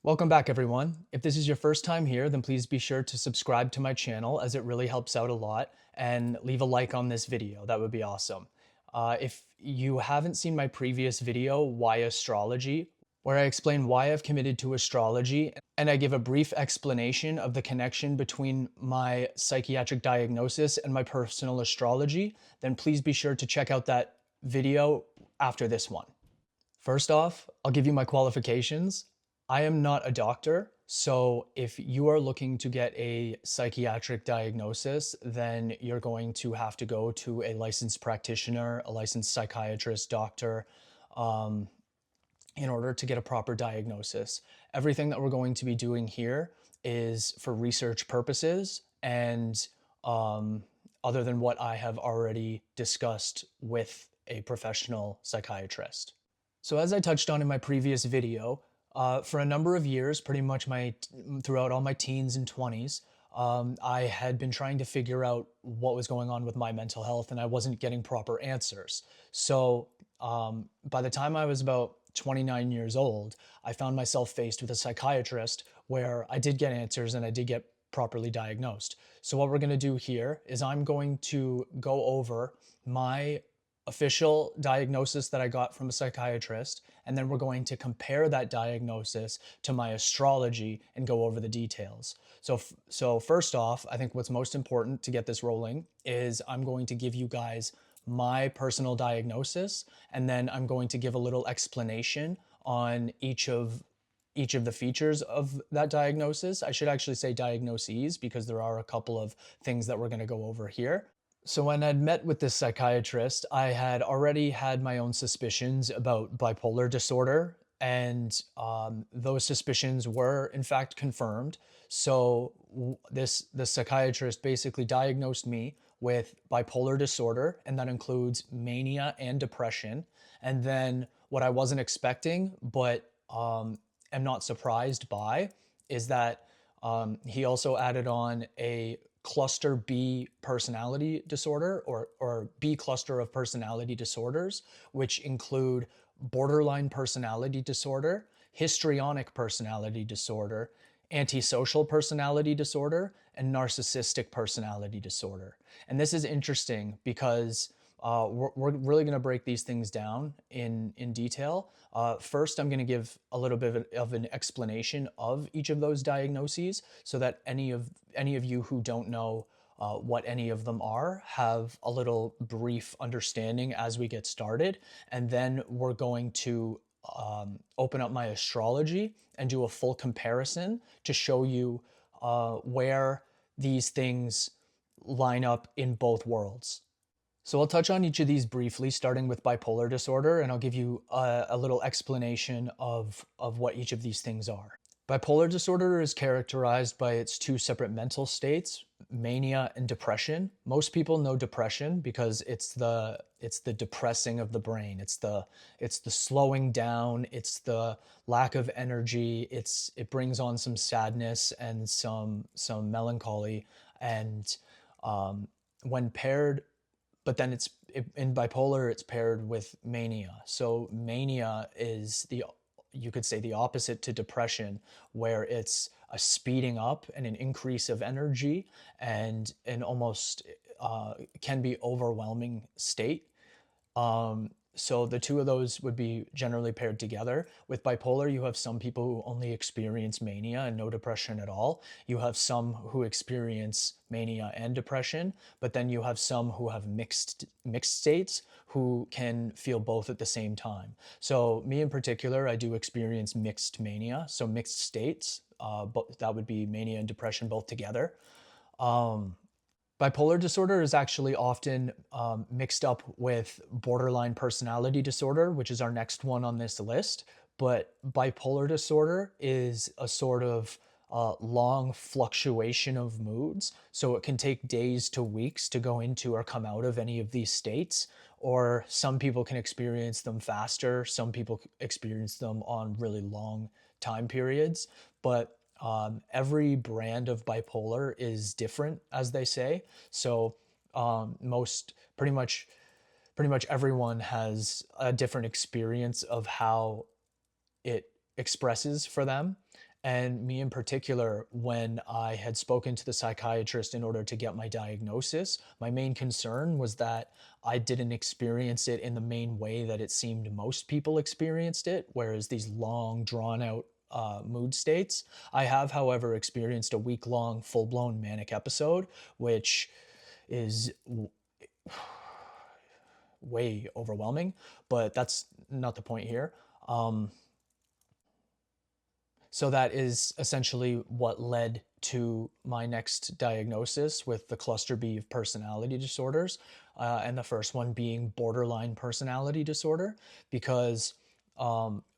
Welcome back, everyone. If this is your first time here, then please be sure to subscribe to my channel as it really helps out a lot, and leave a like on this video. That would be awesome. If you haven't seen my previous video, Why Astrology, where I explain why I've committed to astrology, and I give a brief explanation of the connection between my psychiatric diagnosis and my personal astrology, then please be sure to check out that video after this one. First off, I'll give you my qualifications. I am not a doctor, so if you are looking to get a psychiatric diagnosis, then you're going to have to go to a licensed practitioner, a licensed psychiatrist, doctor, um, in order to get a proper diagnosis. Everything that we're going to be doing here is for research purposes and other than what I have already discussed with a professional psychiatrist. So as I touched on in my previous video, for a number of years, pretty much throughout all my teens and 20s, I had been trying to figure out what was going on with my mental health, and I wasn't getting proper answers. So by the time I was about 29 years old, I found myself faced with a psychiatrist where I did get answers and I did get properly diagnosed. So what we're going to do here is I'm going to go over my official diagnosis that I got from a psychiatrist, and then we're going to compare that diagnosis to my astrology and go over the details. So first off, I think what's most important to get this rolling is I'm going to give you guys my personal diagnosis, and then I'm going to give a little explanation on each of the features of that diagnosis. I should actually say diagnoses because there are a couple of things that we're going to go over here. So when I'd met with this psychiatrist, I had already had my own suspicions about bipolar disorder, and those suspicions were in fact confirmed. So the psychiatrist basically diagnosed me with bipolar disorder, and that includes mania and depression. And then what I wasn't expecting, but am not surprised by, is that he also added on a cluster B personality disorder, or B cluster of personality disorders, which include borderline personality disorder, histrionic personality disorder, antisocial personality disorder, and narcissistic personality disorder. And this is interesting because we're really going to break these things down in detail. First, I'm going to give a little bit of an explanation of each of those diagnoses so that any of you who don't know what any of them are have a little brief understanding as we get started. And then we're going to open up my astrology and do a full comparison to show you where these things line up in both worlds. So I'll touch on each of these briefly, starting with bipolar disorder, and I'll give you a little explanation of what each of these things are. Bipolar disorder is characterized by its two separate mental states, mania and depression. Most people know depression because it's the depressing of the brain. It's the slowing down. It's the lack of energy. It brings on some sadness and some melancholy, and when paired. But then in bipolar, it's paired with mania. So mania is you could say the opposite to depression, where it's a speeding up and an increase of energy and an almost can be overwhelming state. So the two of those would be generally paired together. With bipolar, you have some people who only experience mania and no depression at all. You have some who experience mania and depression, but then you have some who have mixed states who can feel both at the same time. So me in particular, I do experience mixed mania, so mixed states. But that would be mania and depression both together. Bipolar disorder is actually often mixed up with borderline personality disorder, which is our next one on this list. But bipolar disorder is a sort of long fluctuation of moods. So it can take days to weeks to go into or come out of any of these states. Or some people can experience them faster. Some people experience them on really long time periods. But every brand of bipolar is different, as they say. So pretty much everyone has a different experience of how it expresses for them. And me in particular, when I had spoken to the psychiatrist in order to get my diagnosis, my main concern was that I didn't experience it in the main way that it seemed most people experienced it, whereas these long, drawn out mood states. I have, however, experienced a week long, full blown manic episode, which is way overwhelming, but that's not the point here. Um, So that is essentially what led to my next diagnosis with the cluster B of personality disorders, and the first one being borderline personality disorder, because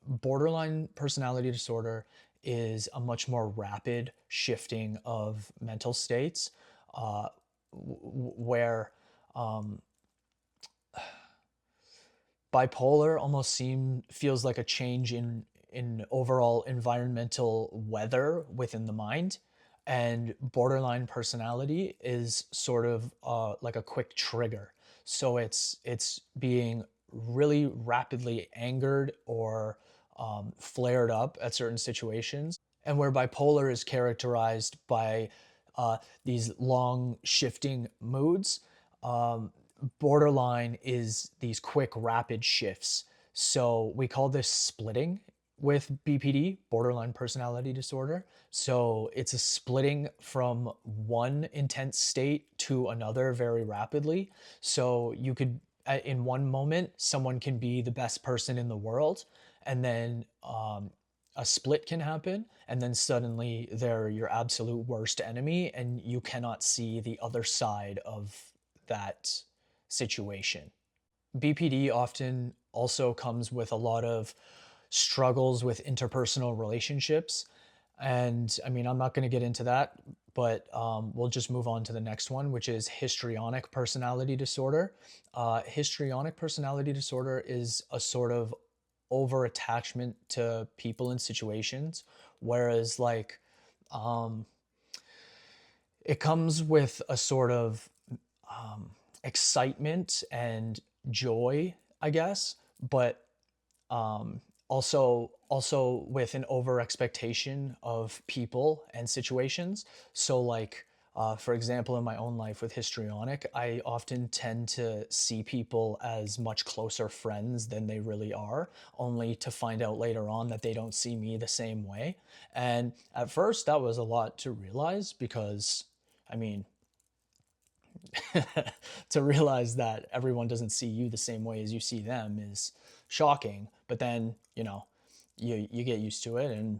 borderline personality disorder is a much more rapid shifting of mental states, where um, bipolar almost feels like a change in overall environmental weather within the mind, and borderline personality is sort of like a quick trigger. So it's being really rapidly angered or flared up at certain situations, and where bipolar is characterized by these long shifting moods, um, borderline is these quick rapid shifts. So we call this splitting with BPD, borderline personality disorder. So it's a splitting from one intense state to another very rapidly. So you could, in one moment, someone can be the best person in the world, and then a split can happen, and then suddenly they're your absolute worst enemy, and you cannot see the other side of that situation. BPD often also comes with a lot of struggles with interpersonal relationships. And I mean, I'm not going to get into that, but we'll just move on to the next one, which is histrionic personality disorder. Histrionic personality disorder is a sort of over attachment to people and situations, whereas, like, um, it comes with a sort of excitement and joy, I guess, but also with an over expectation of people and situations. So, like, for example, in my own life with histrionic, I often tend to see people as much closer friends than they really are, only to find out later on that they don't see me the same way. And at first, that was a lot to realize because, I mean, to realize that everyone doesn't see you the same way as you see them is shocking. But then, you get used to it, and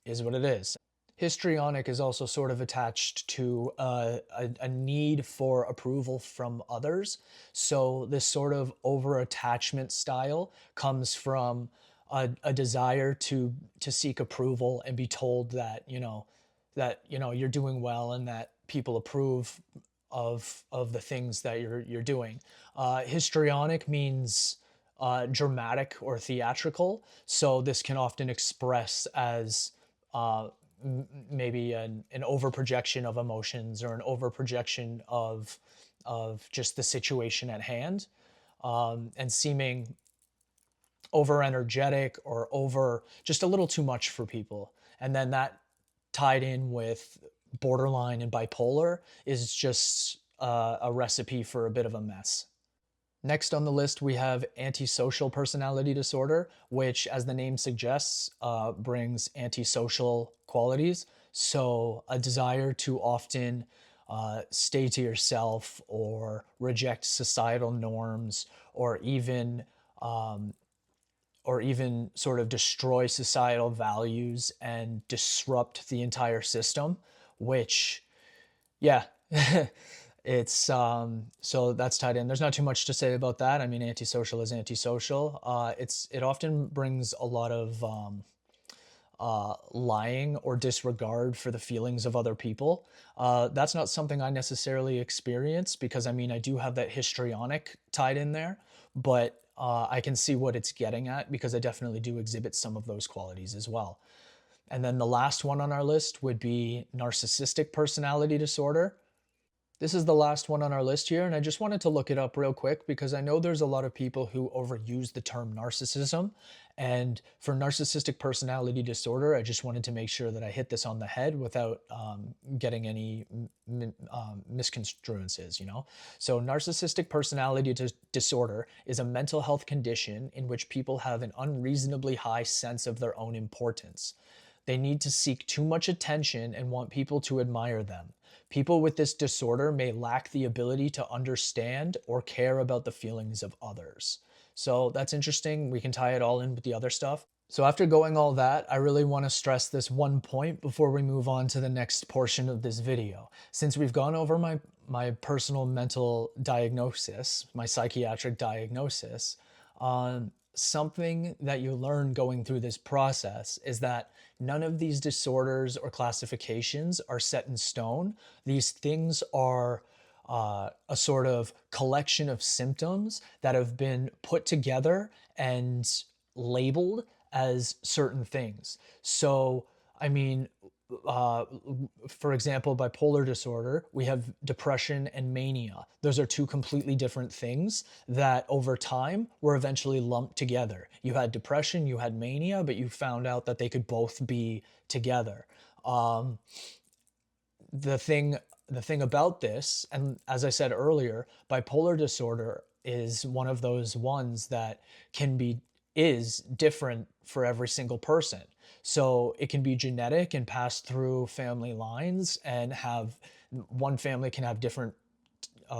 is what it is. Histrionic is also sort of attached to a need for approval from others. So this sort of over attachment style comes from a desire to seek approval and be told that you're doing well and that people approve of the things that you're doing. Histrionic means dramatic or theatrical, so this can often express as uh, maybe an overprojection of emotions or an overprojection of just the situation at hand, and seeming over energetic or over just a little too much for people. And then that tied in with borderline and bipolar is just a recipe for a bit of a mess. Next on the list, we have antisocial personality disorder, which, as the name suggests, brings antisocial qualities. So, a desire to often stay to yourself or reject societal norms, or even um, sort of destroy societal values and disrupt the entire system, which, yeah, it's so that's tied in. There's not too much to say about that. I mean, antisocial is antisocial. It often brings a lot of lying or disregard for the feelings of other people. That's not something I necessarily experience because, I mean, I do have that histrionic tied in there, but I can see what it's getting at because I definitely do exhibit some of those qualities as well. And then the last one on our list would be narcissistic personality disorder. This is the last one on our list here, and I just wanted to look it up real quick because I know there's a lot of people who overuse the term narcissism. And for narcissistic personality disorder, I just wanted to make sure that I hit this on the head without getting any misconstruences, you know? So, narcissistic personality disorder is a mental health condition in which people have an unreasonably high sense of their own importance. They need to seek too much attention and want people to admire them. People with this disorder may lack the ability to understand or care about the feelings of others. So that's interesting. We can tie it all in with the other stuff. So after going all that, I really want to stress this one point before we move on to the next portion of this video. Since we've gone over my personal mental diagnosis, my psychiatric diagnosis, something that you learn going through this process is that none of these disorders or classifications are set in stone. These things are a sort of collection of symptoms that have been put together and labeled as certain things. So, I mean, uh, for example, bipolar disorder, we have depression and mania. Those are two completely different things that over time were eventually lumped together. You had depression, you had mania, but you found out that they could both be together. Um, the thing the thing about this, and as I said earlier, bipolar disorder is one of those ones that can be is different for every single person. So it can be genetic and pass through family lines and have one family can have different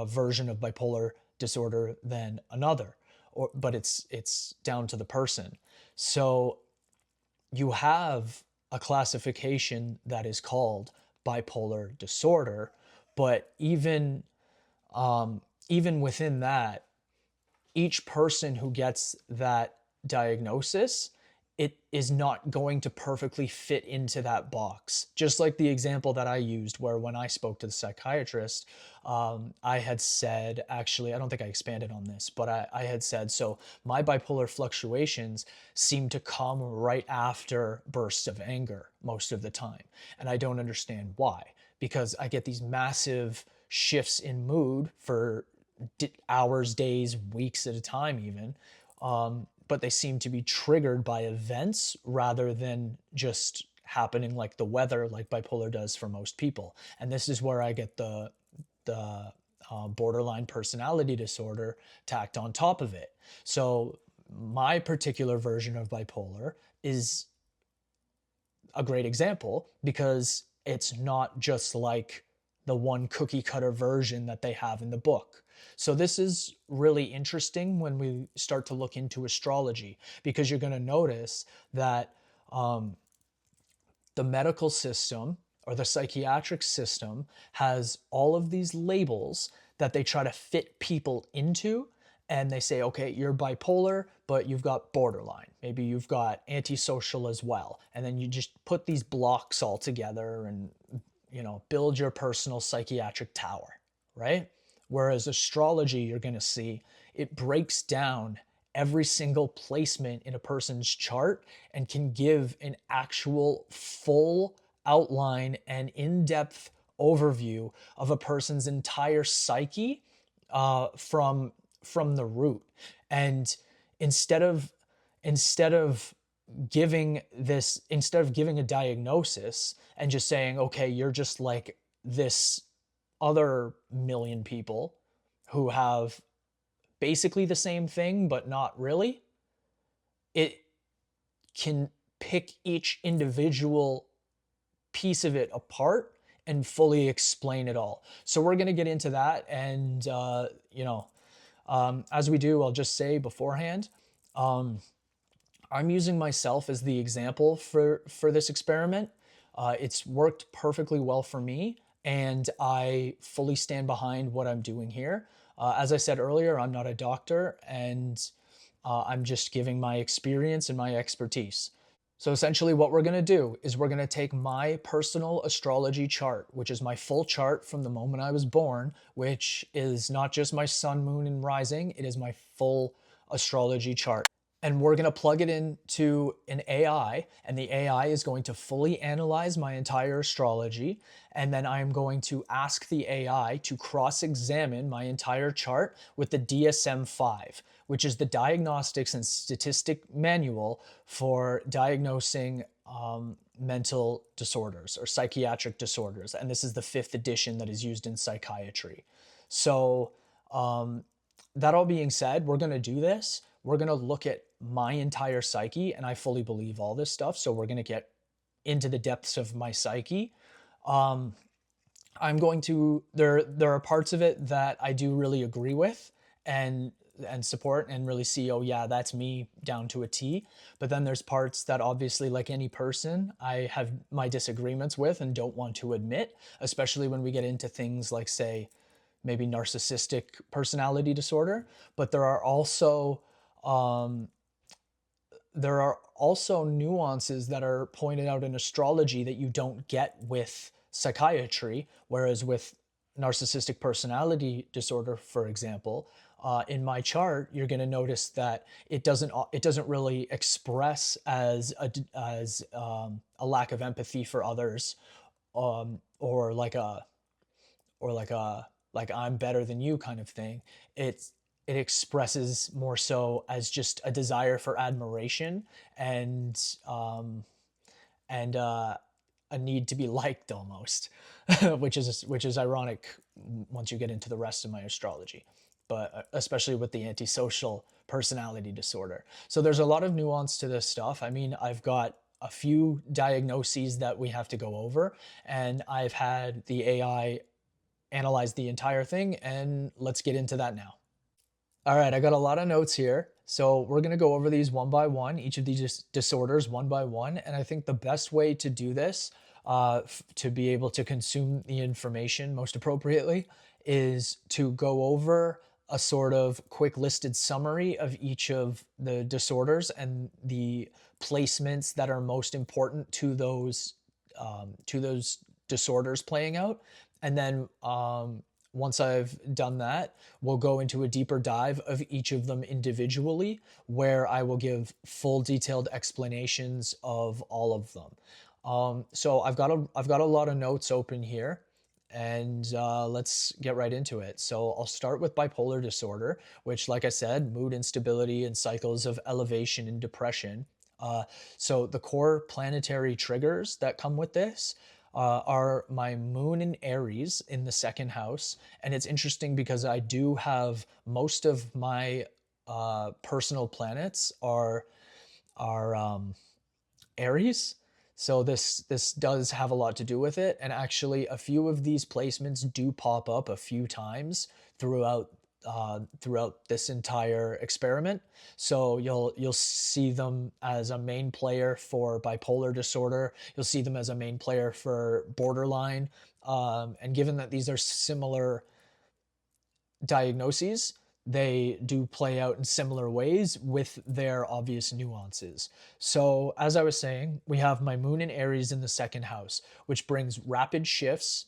version of bipolar disorder than another, or but it's down to the person. So you have a classification that is called bipolar disorder, but um, even within that, each person who gets that diagnosis, it is not going to perfectly fit into that box. Just like the example that I used, where when I spoke to the psychiatrist, I had said, actually, I don't think I expanded on this, but I had said, so my bipolar fluctuations seem to come right after bursts of anger most of the time. And I don't understand why, because I get these massive shifts in mood for hours, days, weeks at a time, even. But they seem to be triggered by events rather than just happening like the weather, like bipolar does for most people. And this is where I get the borderline personality disorder tacked on top of it. So my particular version of bipolar is a great example because it's not just like the one cookie cutter version that they have in the book. So this is really interesting when we start to look into astrology, because you're going to notice that um, the medical system or the psychiatric system has all of these labels that they try to fit people into. And they say, okay, you're bipolar, but you've got borderline. Maybe you've got antisocial as well. And then you just put these blocks all together and, build your personal psychiatric tower, right? Whereas astrology, you're going to see it breaks down every single placement in a person's chart and can give an actual full outline and in-depth overview of a person's entire psyche from the root. And instead of instead of instead of giving a diagnosis and just saying, okay, you're just like this other million people who have basically the same thing but not really, it can pick each individual piece of it apart and fully explain it all. So we're going to get into that. And as we do, I'll just say beforehand, I'm using myself as the example for this experiment. It's worked perfectly well for me, and I fully stand behind what I'm doing here. As I said earlier, I'm not a doctor, and I'm just giving my experience and my expertise. So essentially what we're going to do is we're going to take my personal astrology chart, which is my full chart from the moment I was born, which is not just my sun, moon, and rising, it is my full astrology chart. and we're going to plug it into an AI, and the AI is going to fully analyze my entire astrology. And then I'm going to ask the AI to cross-examine my entire chart with the DSM-5, which is the Diagnostics and Statistics Manual for diagnosing mental disorders or psychiatric disorders. And this is the 5th edition that is used in psychiatry. So, that all being said, we're going to do this. We're going to look at my entire psyche, and I fully believe all this stuff. So we're going to get into the depths of my psyche. I'm going to there are parts of it that I do really agree with and support and really see, oh yeah, that's me down to a T. But then there's parts that obviously, like any person, I have my disagreements with and don't want to admit, especially when we get into things like, say, maybe narcissistic personality disorder. But there are also nuances that are pointed out in astrology that you don't get with psychiatry, whereas with narcissistic personality disorder, for example, in my chart, you're going to notice that it doesn't really express as a lack of empathy for others, or like a like I'm better than you kind of thing. It expresses more so as just a desire for admiration and a need to be liked almost, which is ironic once you get into the rest of my astrology, but especially with the antisocial personality disorder. So there's a lot of nuance to this stuff. I mean, I've got a few diagnoses that we have to go over, and I've had the AI analyze the entire thing, and let's get into that now. All right, I got a lot of notes here. So we're going to go over these one by one, each of these disorders one by one. And I think the best way to do this, to be able to consume the information most appropriately, is to go over a sort of quick listed summary of each of the disorders and the placements that are most important to those disorders playing out. And then once I've done that, we'll go into a deeper dive of each of them individually, where I will give full detailed explanations of all of them. So I've got a lot of notes open here, and let's get right into it. So I'll start with bipolar disorder, which, like I said, mood instability and cycles of elevation and depression. So the core planetary triggers that come with this are my moon in Aries in the 2nd house. And it's interesting because I do have most of my personal planets are Aries. So this does have a lot to do with it. And actually, a few of these placements do pop up a few times throughout this entire experiment. So you'll see them as a main player for bipolar disorder. You'll see them as a main player for borderline. And given that these are similar diagnoses, they do play out in similar ways with their obvious nuances. So as I was saying, we have my moon in Aries in the 2nd house, which brings rapid shifts,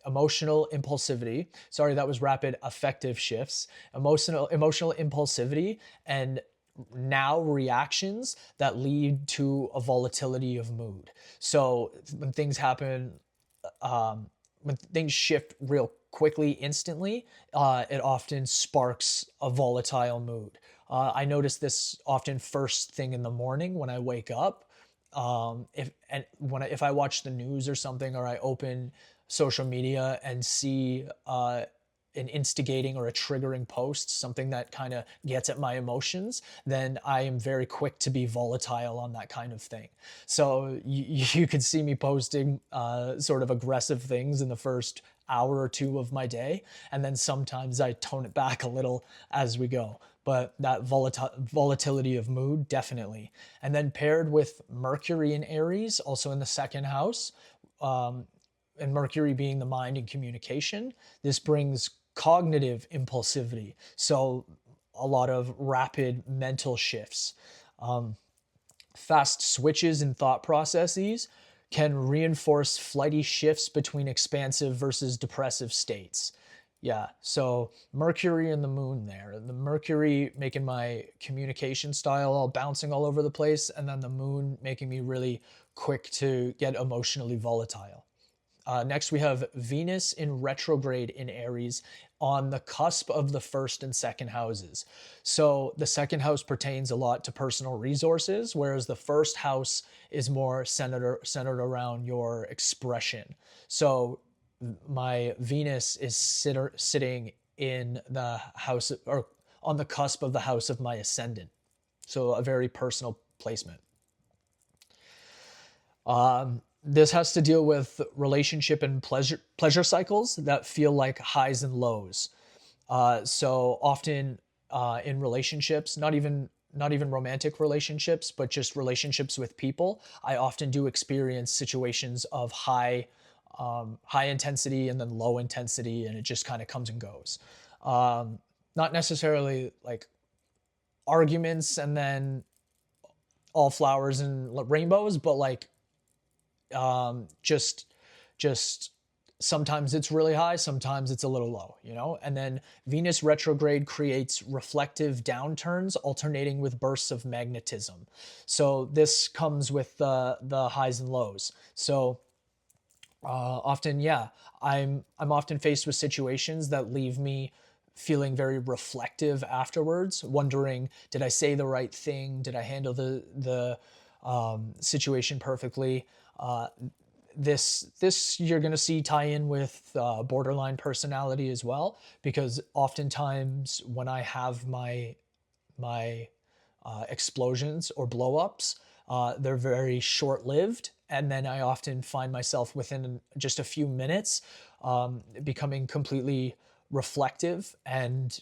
emotional impulsivity. Sorry, that was rapid affective shifts, emotional impulsivity, and now reactions that lead to a volatility of mood. So when things happen, when things shift real quickly, instantly, it often sparks a volatile mood. I notice this often first thing in the morning when I wake up. If I watch the news or something, or I open social media and see an instigating or a triggering post, something that kind of gets at my emotions, then I am very quick to be volatile on that kind of thing. So you could see me posting sort of aggressive things in the first hour or two of my day, and then sometimes I tone it back a little as we go. But that volatility of mood, definitely. And then paired with Mercury in Aries, also in the 2nd house, and Mercury being the mind and communication, this brings cognitive impulsivity. So a lot of rapid mental shifts. Fast switches in thought processes can reinforce flighty shifts between expansive versus depressive states. Yeah, so Mercury and the moon there. The Mercury making my communication style all bouncing all over the place, and then the moon making me really quick to get emotionally volatile. Next, we have Venus in retrograde in Aries on the cusp of the first and second houses. So the second house pertains a lot to personal resources, whereas the first house is more centered around your expression. So my Venus is sitting in the house or on the cusp of the house of my ascendant. So a very personal placement. This has to deal with relationship and pleasure cycles that feel like highs and lows. So often in relationships, not even romantic relationships, but just relationships with people, I often do experience situations of high intensity and then low intensity, and it just kind of comes and goes. Not necessarily like arguments and then all flowers and rainbows, but like just just sometimes it's really high, sometimes it's a little low, you know. And then Venus retrograde creates reflective downturns alternating with bursts of magnetism. So this comes with the highs and lows. So often, yeah, I'm often faced with situations that leave me feeling very reflective afterwards, wondering, did I say the right thing? Did I handle the situation perfectly? Uh, this you're going to see tie in with borderline personality as well, because oftentimes when I have my explosions or blowups, they're very short lived. And then I often find myself within just a few minutes becoming completely reflective and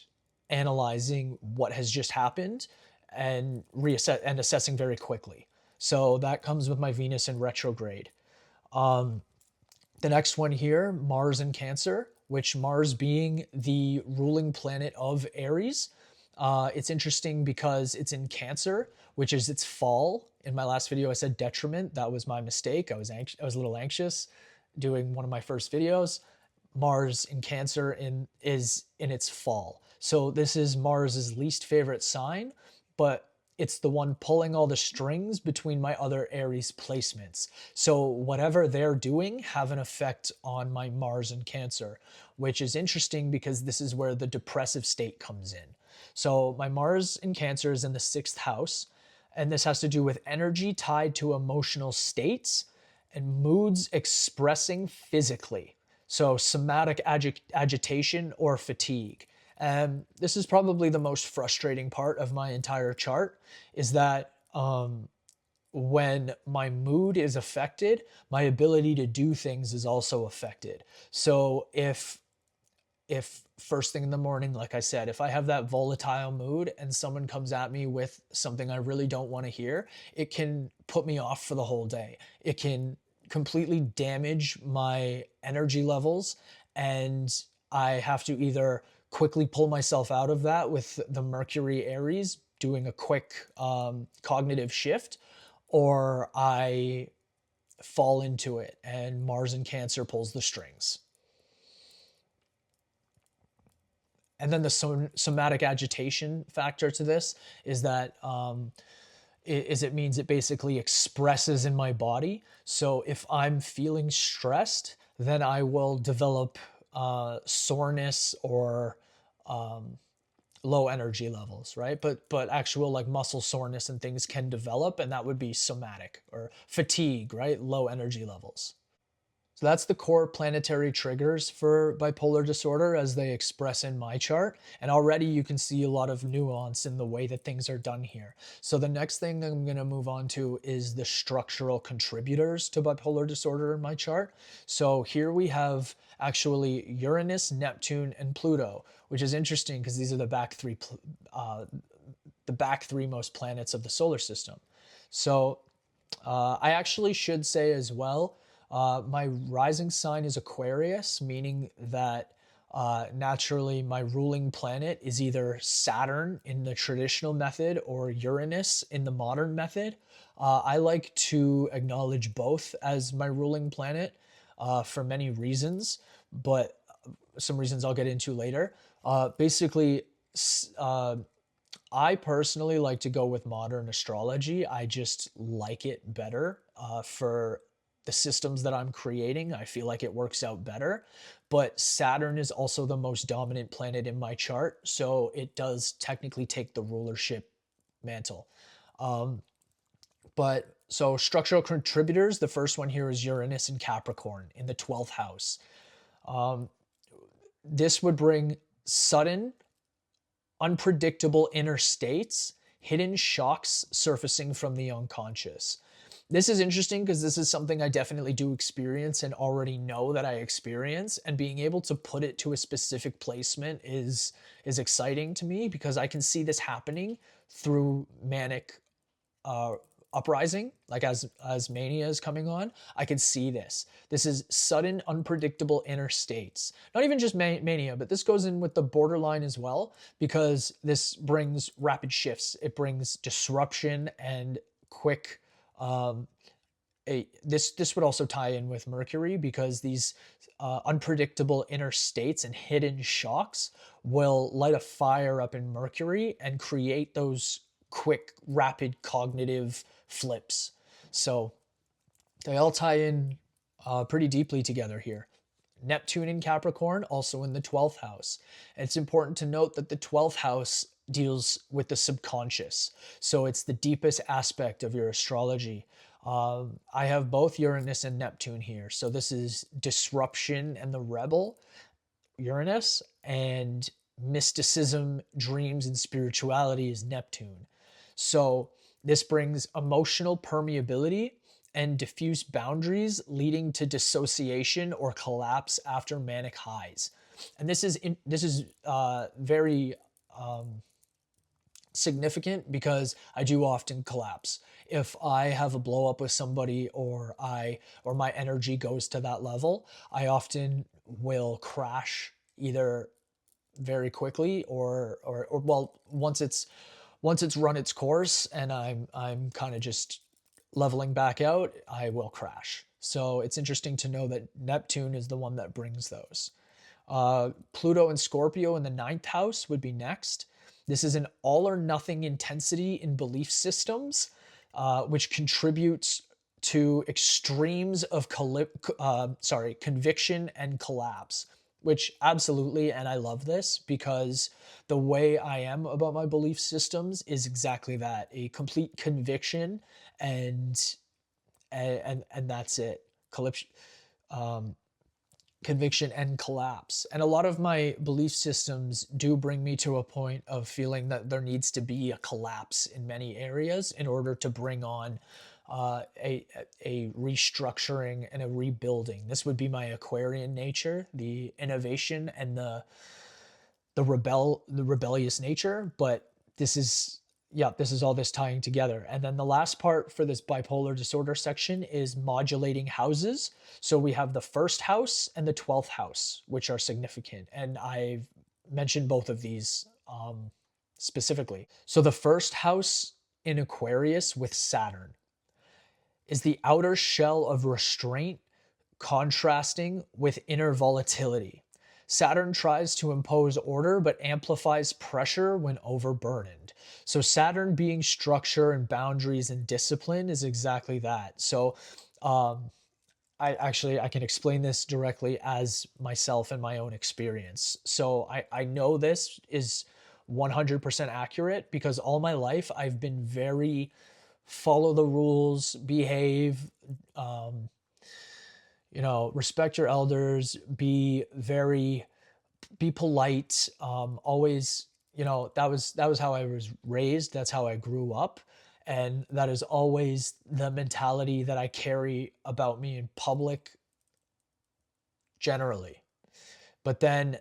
analyzing what has just happened and reassess and assessing very quickly. So that comes with my Venus in retrograde. The next one here, Mars in Cancer, which Mars being the ruling planet of Aries. It's interesting because it's in Cancer, which is its fall. In my last video, I said detriment. That was my mistake. I was a little anxious doing one of my first videos. Mars in Cancer is in its fall. So this is Mars's least favorite sign, but it's the one pulling all the strings between my other Aries placements. So whatever they're doing have an effect on my Mars in Cancer, which is interesting because this is where the depressive state comes in. So my Mars in Cancer is in the 6th house, and this has to do with energy tied to emotional states and moods expressing physically. So somatic agitation or fatigue. And this is probably the most frustrating part of my entire chart, is that when my mood is affected, my ability to do things is also affected. So if first thing in the morning, like I said, if I have that volatile mood and someone comes at me with something I really don't want to hear, it can put me off for the whole day. It can completely damage my energy levels, and I have to either quickly pull myself out of that with the Mercury Aries doing a quick cognitive shift, or I fall into it and Mars in Cancer pulls the strings. And then the somatic agitation factor to this is that it means it basically expresses in my body. So if I'm feeling stressed, then I will develop soreness or low energy levels, right? But actual like muscle soreness and things can develop, and that would be somatic, or fatigue, right? Low energy levels. So that's the core planetary triggers for bipolar disorder as they express in my chart. And already you can see a lot of nuance in the way that things are done here. So the next thing I'm going to move on to is the structural contributors to bipolar disorder in my chart. So here we have actually Uranus, Neptune, and Pluto, which is interesting because these are the back three most planets of the solar system. So I actually should say as well, my rising sign is Aquarius, meaning that naturally my ruling planet is either Saturn in the traditional method or Uranus in the modern method. I like to acknowledge both as my ruling planet for many reasons, but some reasons I'll get into later. Basically, I personally like to go with modern astrology. I just like it better for the systems that I'm creating. I feel like it works out better. But Saturn is also the most dominant planet in my chart, so it does technically take the rulership mantle. Um, but so structural contributors, the first one here is Uranus in Capricorn in the 12th house. Um, this would bring sudden, unpredictable inner states, hidden shocks surfacing from the unconscious. This is interesting because this is something I definitely do experience and already know that I experience, and being able to put it to a specific placement is exciting to me because I can see this happening through manic uh, uprising, like as mania is coming on. I can see this is sudden unpredictable inner states, not even just mania, but this goes in with the borderline as well, because this brings rapid shifts, it brings disruption and quick um, this would also tie in with Mercury, because these unpredictable inner states and hidden shocks will light a fire up in Mercury and create those quick, rapid cognitive flips. So they all tie in pretty deeply together here. Neptune in Capricorn, also in the 12th house. And it's important to note that the 12th house deals with the subconscious. So it's the deepest aspect of your astrology. I have both Uranus and Neptune here. So this is disruption and the rebel, Uranus, and mysticism, dreams, and spirituality is Neptune. So this brings emotional permeability and diffuse boundaries, leading to dissociation or collapse after manic highs. And this is very significant because I do often collapse. If I have a blow up with somebody, or my energy goes to that level, I often will crash either very quickly, or well, once it's run its course and I'm kind of just leveling back out, I will crash. So it's interesting to know that Neptune is the one that brings those. Pluto and Scorpio in the 9th house would be next. This is an all or nothing intensity in belief systems, which contributes to extremes of conviction and collapse, which absolutely, and I love this because the way I am about my belief systems is exactly that, a complete conviction, and that's it. Um, Conviction and collapse. And a lot of my belief systems do bring me to a point of feeling that there needs to be a collapse in many areas in order to bring on a restructuring and a rebuilding. This would be my Aquarian nature, the innovation and the rebellious nature. But this is, yeah, this is all this tying together. And then the last part for this bipolar disorder section is modulating houses. So we have the first house and the 12th house, which are significant. And I've mentioned both of these specifically. So the first house in Aquarius with Saturn is the outer shell of restraint, contrasting with inner volatility. Saturn tries to impose order but amplifies pressure when overburdened. So Saturn being structure and boundaries and discipline is exactly that. So I can explain this directly as myself and my own experience. So I know this is 100% accurate because all my life I've been very follow the rules, behave, um, respect your elders, be polite, always, that was how I was raised. That's how I grew up. And that is always the mentality that I carry about me in public generally. But then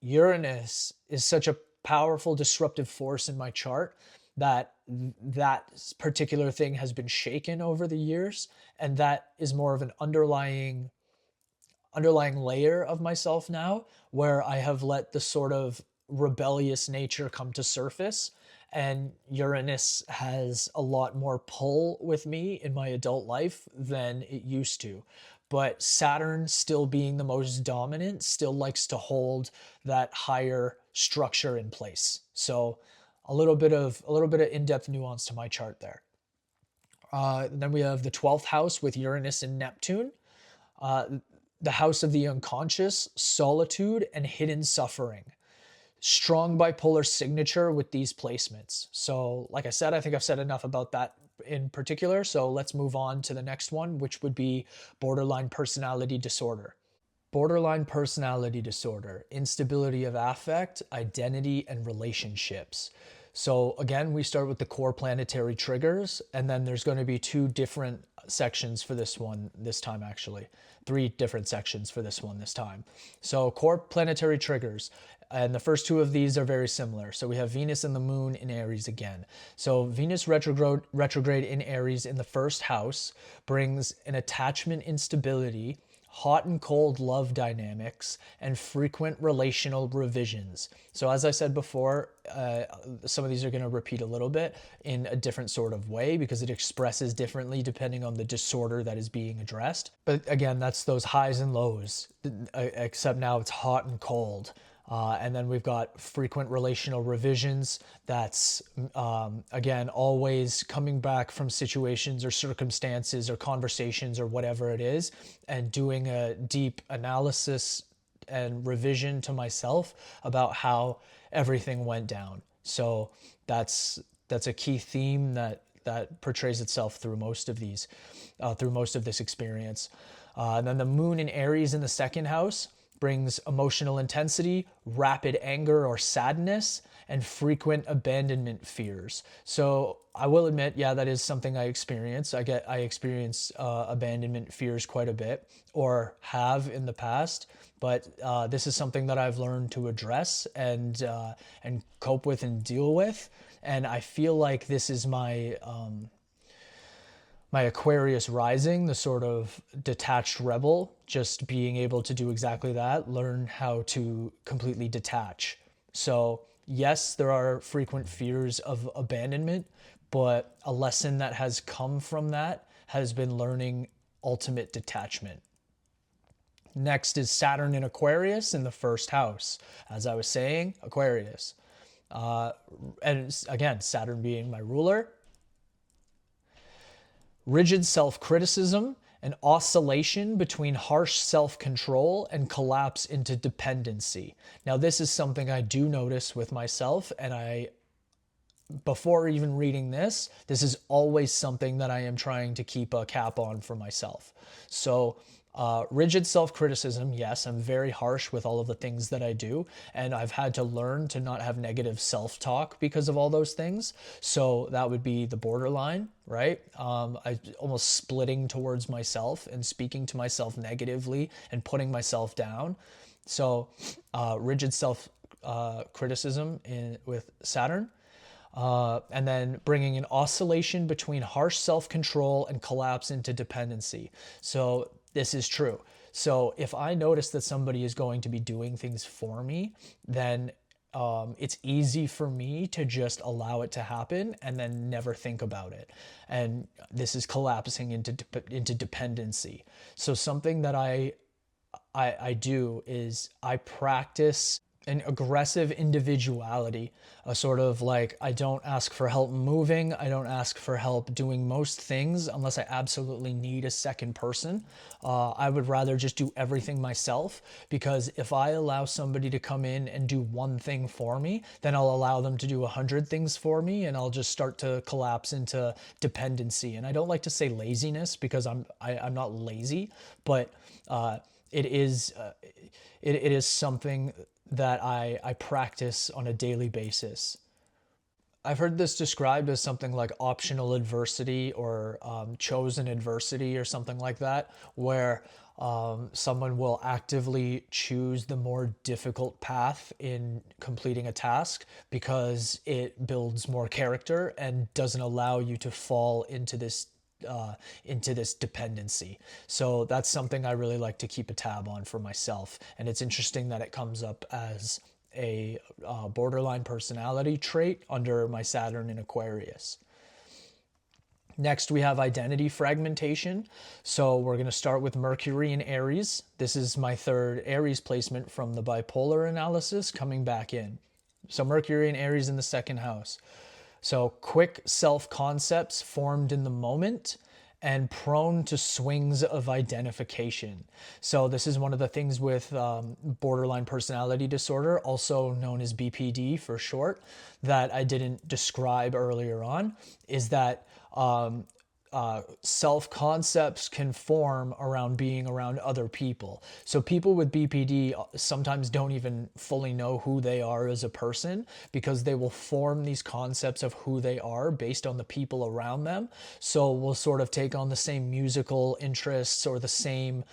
Uranus is such a powerful disruptive force in my chart that that particular thing has been shaken over the years, and that is more of an underlying layer of myself now, where I have let the sort of rebellious nature come to surface, and Uranus has a lot more pull with me in my adult life than it used to. But Saturn, still being the most dominant, still likes to hold that higher structure in place. So a little bit of in-depth nuance to my chart there. Then we have the 12th house with Uranus and Neptune, uh, the house of the unconscious, solitude, and hidden suffering. Strong bipolar signature with these placements. So, like I said, I think I've said enough about that in particular. So, let's move on to the next one, which would be borderline personality disorder. Borderline personality disorder, instability of affect, identity, and relationships. So, again, we start with the core planetary triggers, and then there's going to be two different sections for this one this time, actually. Three different sections for this one this time. So, core planetary triggers. And the first two of these are very similar. So we have Venus and the Moon in Aries again. So Venus retrograde in Aries in the first house brings an attachment instability, hot and cold love dynamics, and frequent relational revisions. So, as I said before, some of these are going to repeat a little bit in a different sort of way because it expresses differently depending on the disorder that is being addressed. But again, that's those highs and lows, except now it's hot and cold. And then we've got frequent relational revisions. That's, again, always coming back from situations or circumstances or conversations or whatever it is, and doing a deep analysis and revision to myself about how everything went down. So that's a key theme that portrays itself through most of these, through most of this experience. And then the Moon in Aries in the second house brings emotional intensity, rapid anger or sadness, and frequent abandonment fears. So I will admit, yeah, that is something I experience. I experience abandonment fears quite a bit, or have in the past. But this is something that I've learned to address and cope with and deal with. And I feel like this is my Aquarius rising, the sort of detached rebel, just being able to do exactly that, learn how to completely detach. So, yes, there are frequent fears of abandonment, but a lesson that has come from that has been learning ultimate detachment. Next is Saturn in Aquarius in the first house. As I was saying, Aquarius. And again, Saturn being my ruler, rigid self-criticism, an oscillation between harsh self-control and collapse into dependency. Now, this is something I do notice with myself, and before even reading this is always something that I am trying to keep a cap on for myself. So, rigid self-criticism, yes, I'm very harsh with all of the things that I do, and I've had to learn to not have negative self-talk because of all those things. So that would be the borderline, right? I almost splitting towards myself and speaking to myself negatively and putting myself down. So rigid self-criticism with Saturn. And then bringing an oscillation between harsh self-control and collapse into dependency. So this is true. So if I notice that somebody is going to be doing things for me, then it's easy for me to just allow it to happen and then never think about it. And this is collapsing into dependency. So something that I do is I practice an aggressive individuality, a sort of like, I don't ask for help moving, I don't ask for help doing most things unless I absolutely need a second person. I would rather just do everything myself, because if I allow somebody to come in and do one thing for me, then I'll allow them to do 100 things for me, and I'll just start to collapse into dependency. And I don't like to say laziness, because I'm not lazy, but it is it is something that I practice on a daily basis. I've heard this described as something like optional adversity, or chosen adversity, or something like that, where someone will actively choose the more difficult path in completing a task because it builds more character and doesn't allow you to fall into this dependency. So that's something I really like to keep a tab on for myself. And it's interesting that it comes up as a borderline personality trait under my Saturn in Aquarius. Next, we have identity fragmentation. So we're going to start with Mercury in Aries. This is my third Aries placement from the bipolar analysis coming back in. So Mercury in Aries in the second house. So quick self-concepts formed in the moment and prone to swings of identification. So this is one of the things with borderline personality disorder, also known as BPD for short, that I didn't describe earlier on, is that self-concepts can form around being around other people. So people with BPD sometimes don't even fully know who they are as a person, because they will form these concepts of who they are based on the people around them. So we'll sort of take on the same musical interests, or the same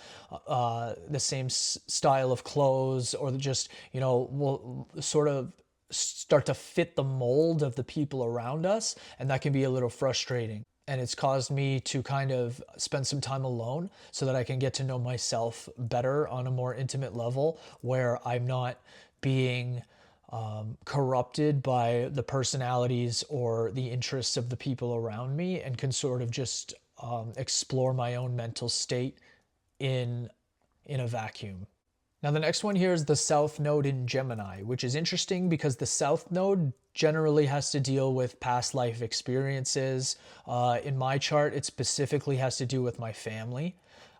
style of clothes, or just, we'll sort of start to fit the mold of the people around us, and that can be a little frustrating. And it's caused me to kind of spend some time alone so that I can get to know myself better on a more intimate level, where I'm not being corrupted by the personalities or the interests of the people around me, and can sort of just explore my own mental state in a vacuum. Now, the next one here is the South Node in Gemini, which is interesting because the South Node generally has to deal with past life experiences. In my chart, it specifically has to do with my family.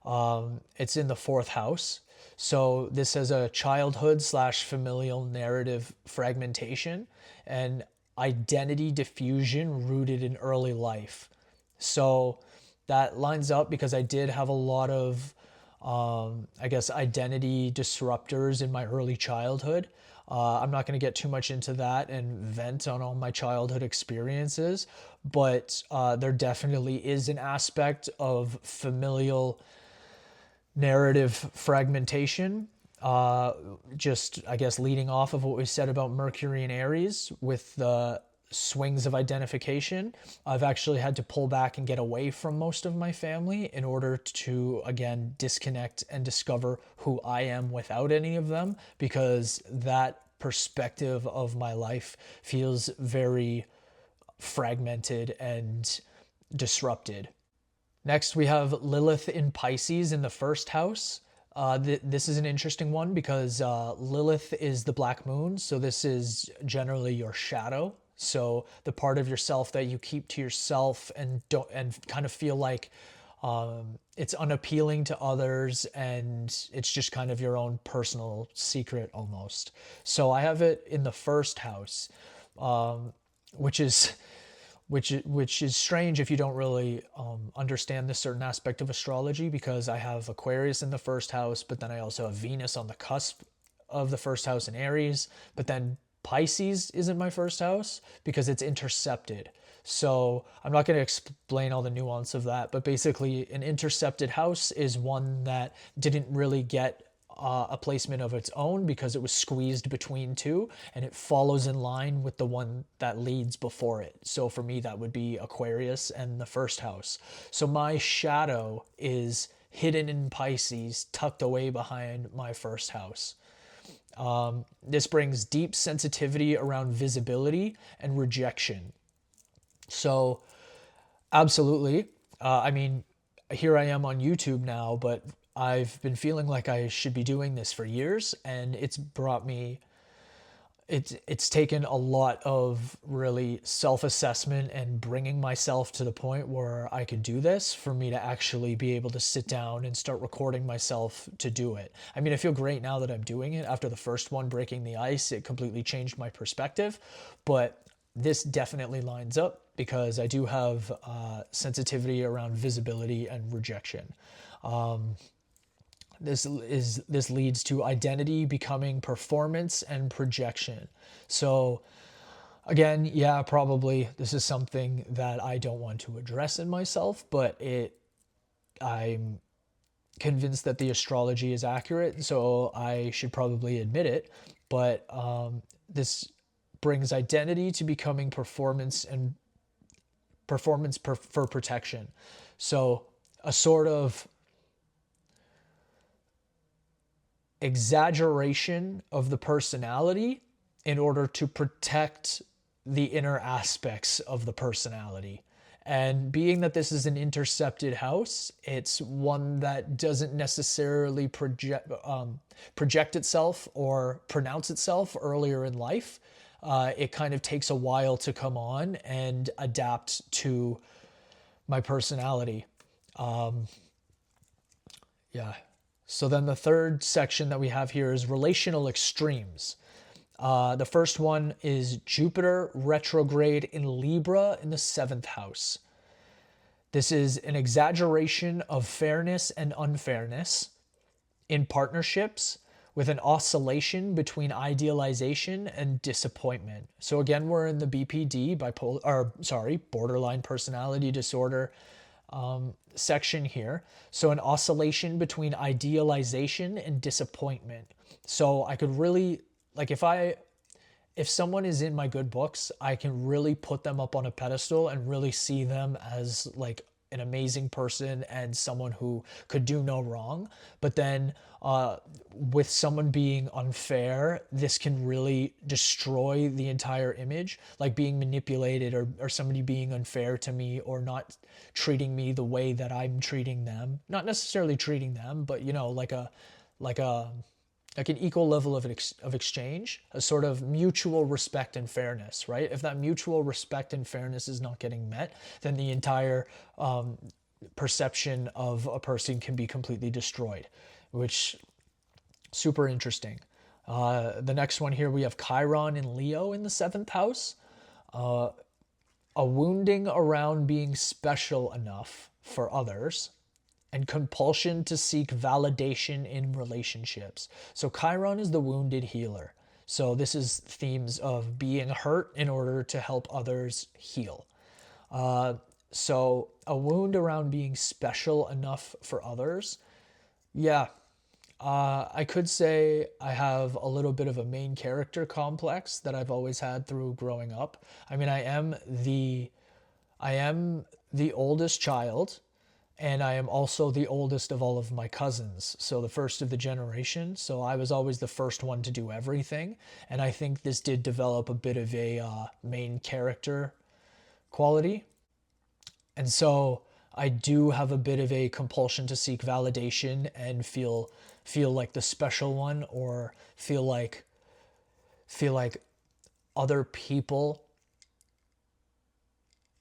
It's in the fourth house. So this has a childhood / familial narrative fragmentation and identity diffusion rooted in early life. So that lines up because I did have a lot of identity disruptors in my early childhood. I'm not going to get too much into that and vent on all my childhood experiences, but there definitely is an aspect of familial narrative fragmentation. Leading off of what we said about Mercury and Aries with the swings of identification, I've actually had to pull back and get away from most of my family in order to, again, disconnect and discover who I am without any of them, because that perspective of my life feels very fragmented and disrupted. Next, we have Lilith in Pisces in the first house. This is an interesting one because Lilith is the black moon, so this is generally your shadow. So the part of yourself that you keep to yourself and don't, and kind of feel like it's unappealing to others, and it's just kind of your own personal secret almost. So I have it in the first house, which is strange if you don't really understand this certain aspect of astrology, because I have Aquarius in the first house, but then I also have Venus on the cusp of the first house in Aries, but then Pisces isn't my first house because it's intercepted. So I'm not going to explain all the nuance of that, but basically an intercepted house is one that didn't really get a placement of its own because it was squeezed between two, and it follows in line with the one that leads before it. So for me, that would be Aquarius and the first house. So my shadow is hidden in Pisces, tucked away behind my first house. This brings deep sensitivity around visibility and rejection. So absolutely. Here I am on YouTube now, but I've been feeling like I should be doing this for years, and it's taken a lot of really self-assessment and bringing myself to the point where I could do this for me to actually be able to sit down and start recording myself to do it. I feel great now that I'm doing it. After the first one, breaking the ice, it completely changed my perspective, but this definitely lines up because I do have sensitivity around visibility and rejection. This leads to identity becoming performance and projection. So again, yeah, probably this is something that I don't want to address in myself, but I'm convinced that the astrology is accurate, so I should probably admit it. But this brings identity to becoming performance and for protection. So a sort of exaggeration of the personality in order to protect the inner aspects of the personality. And being that this is an intercepted house, it's one that doesn't necessarily project itself or pronounce itself earlier in life. It kind of takes a while to come on and adapt to my personality. Yeah. So then the third section that we have here is relational extremes. The first one is Jupiter retrograde in Libra in the seventh house. This is an exaggeration of fairness and unfairness in partnerships with an oscillation between idealization and disappointment. So again, we're in the BPD, borderline personality disorder section here. So an oscillation between idealization and disappointment. So I could really, like, if someone is in my good books, I can really put them up on a pedestal and really see them as like an amazing person and someone who could do no wrong. But then with someone being unfair, this can really destroy the entire image, like being manipulated or somebody being unfair to me or not treating me the way that I'm treating them. Not necessarily treating them, but you know, like an equal level of exchange, a sort of mutual respect and fairness, right? If that mutual respect and fairness is not getting met, then the entire perception of a person can be completely destroyed, which super interesting. The next one here, we have Chiron in Leo in the seventh house. A wounding around being special enough for others and compulsion to seek validation in relationships. So Chiron is the wounded healer. So this is themes of being hurt in order to help others heal. So a wound around being special enough for others. Yeah, I could say I have a little bit of a main character complex that I've always had through growing up. I mean, I am the oldest child, and I am also the oldest of all of my cousins. So the first of the generation. So I was always the first one to do everything. And I think this did develop a bit of a main character quality. And so I do have a bit of a compulsion to seek validation and feel like the special one, or feel like other people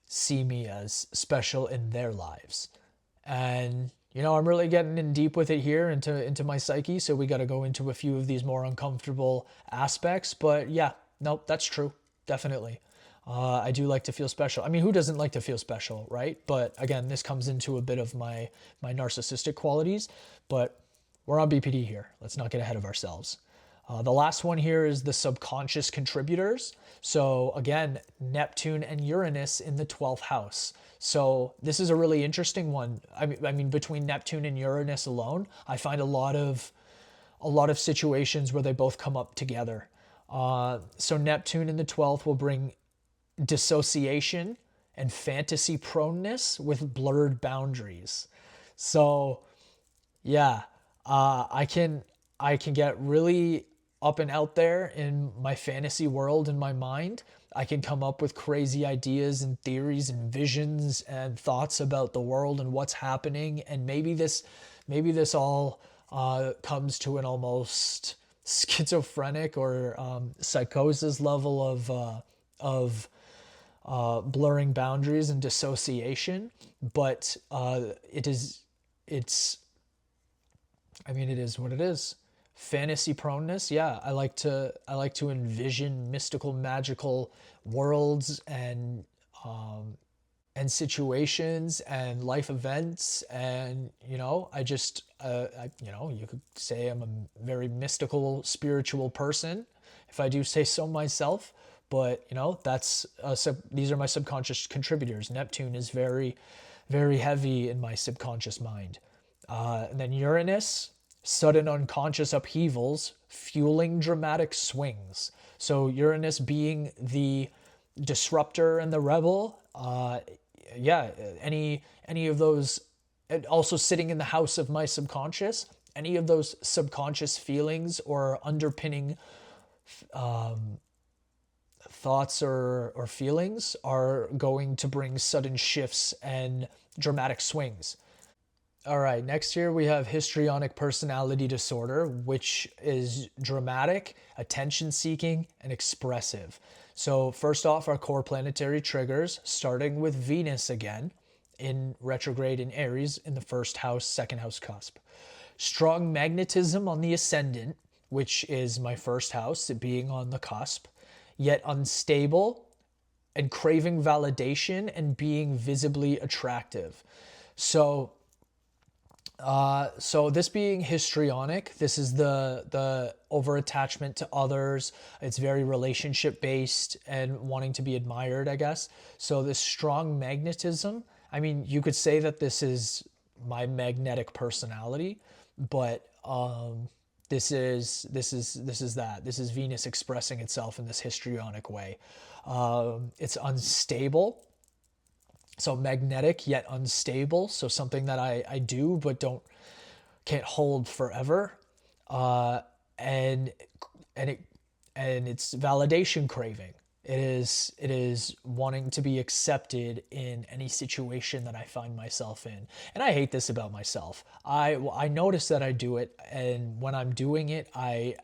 see me as special in their lives. And you know, I'm really getting in deep with it here into my psyche, so we got to go into a few of these more uncomfortable aspects. But yeah, nope, that's true, definitely. I do like to feel special. I mean, who doesn't like to feel special, right? But again, this comes into a bit of my narcissistic qualities. But we're on BPD here. Let's not get ahead of ourselves. The last one here is the subconscious contributors. So again, Neptune and Uranus in the 12th house. So this is a really interesting one. I mean, between Neptune and Uranus alone, I find a lot of situations where they both come up together. So Neptune in the 12th will bring dissociation and fantasy proneness with blurred boundaries. So yeah, I can get really up and out there in my fantasy world in my mind. I can come up with crazy ideas and theories and visions and thoughts about the world and what's happening. And maybe this all comes to an almost schizophrenic or psychosis level of blurring boundaries and dissociation. But it is what it is. Fantasy proneness, yeah. I like to envision mystical, magical worlds and situations and life events, and you know, you could say I'm a very mystical, spiritual person, if I do say so myself. But you know, these are my subconscious contributors. Neptune is very, very heavy in my subconscious mind. And then Uranus, sudden unconscious upheavals, fueling dramatic swings. So Uranus being the disruptor and the rebel, any of those, also sitting in the house of my subconscious, any of those subconscious feelings or underpinning thoughts or feelings are going to bring sudden shifts and dramatic swings. All right, next here we have histrionic personality disorder, which is dramatic, attention seeking, and expressive. So, first off, our core planetary triggers, starting with Venus again in retrograde in Aries in the first house, second house cusp. Strong magnetism on the ascendant, which is my first house, it being on the cusp, yet unstable and craving validation and being visibly attractive. So, so this being histrionic, this is the over attachment to others. It's very relationship based and wanting to be admired, I guess. So this strong magnetism. I mean, you could say that this is my magnetic personality, but this is Venus expressing itself in this histrionic way. It's unstable, so magnetic yet unstable, so something that I do but can't hold forever. And and it and it's validation craving. It is wanting to be accepted in any situation that I find myself in. And I hate this about myself. I notice that I do it, and when I'm doing it, I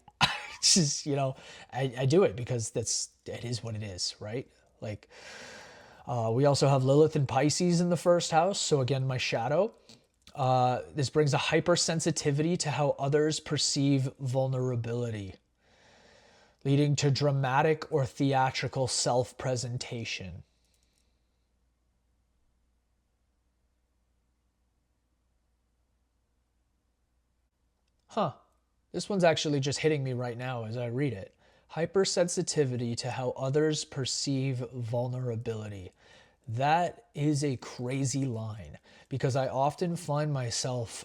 just, I do it because it is what it is, right? Like, we also have Lilith and Pisces in the first house. So again, my shadow. This brings a hypersensitivity to how others perceive vulnerability, leading to dramatic or theatrical self-presentation. Huh. This one's actually just hitting me right now as I read it. Hypersensitivity to how others perceive vulnerability. That is a crazy line because I often find myself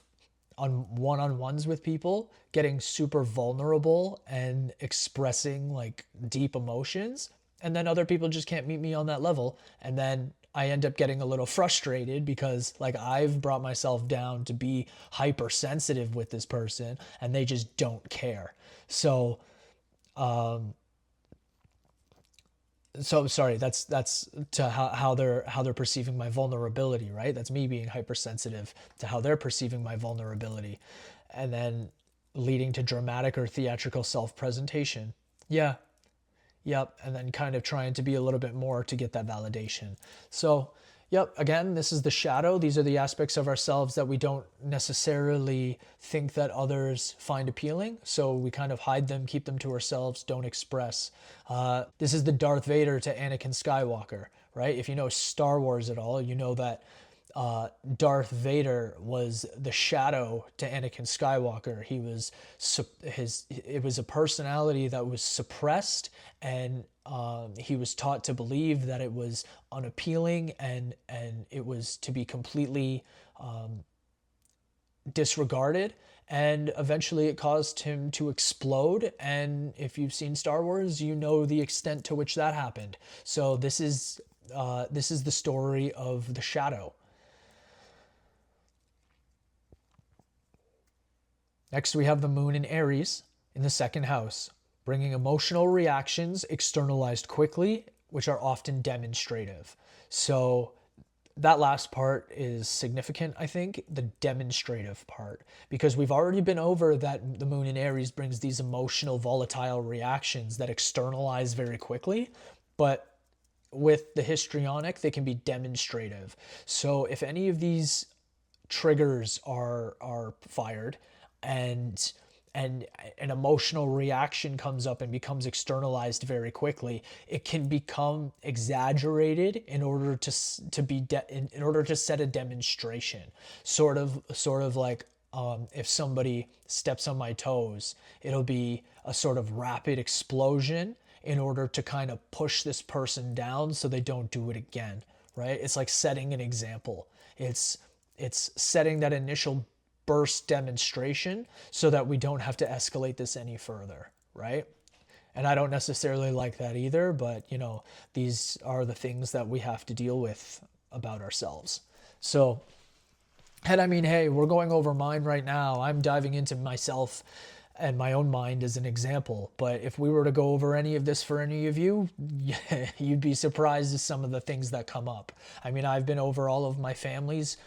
on one-on-ones with people getting super vulnerable and expressing like deep emotions, and then other people just can't meet me on that level, and then I end up getting a little frustrated because like I've brought myself down to be hypersensitive with this person and they just don't care. So sorry, that's to how they're perceiving my vulnerability, right? That's me being hypersensitive to how they're perceiving my vulnerability, and then leading to dramatic or theatrical self-presentation. Yeah. Yep. And then kind of trying to be a little bit more to get that validation. So, yep. Again, this is the shadow. These are the aspects of ourselves that we don't necessarily think that others find appealing. So we kind of hide them, keep them to ourselves, don't express. This is the Darth Vader to Anakin Skywalker, right? If you know Star Wars at all, you know that Darth Vader was the shadow to Anakin Skywalker. It was a personality that was suppressed, and he was taught to believe that it was unappealing, and it was to be completely disregarded. And eventually, it caused him to explode. And if you've seen Star Wars, you know the extent to which that happened. So this is the story of the shadow. Next, we have the moon in Aries in the second house, bringing emotional reactions externalized quickly, which are often demonstrative. So that last part is significant, I think, the demonstrative part, because we've already been over that the moon in Aries brings these emotional, volatile reactions that externalize very quickly, but with the histrionic, they can be demonstrative. So if any of these triggers are fired, and an emotional reaction comes up and becomes externalized very quickly, it can become exaggerated in order in order to set a demonstration. Sort of like, if somebody steps on my toes, it'll be a sort of rapid explosion in order to kind of push this person down so they don't do it again, right? It's like setting an example. It's setting that initial burst demonstration so that we don't have to escalate this any further, right? And I don't necessarily like that either, but these are the things that we have to deal with about ourselves. So, and I mean, hey, we're going over mine right now. I'm diving into myself and my own mind as an example. But if we were to go over any of this for any of you, you'd be surprised at some of the things that come up. I mean, I've been over all of my family's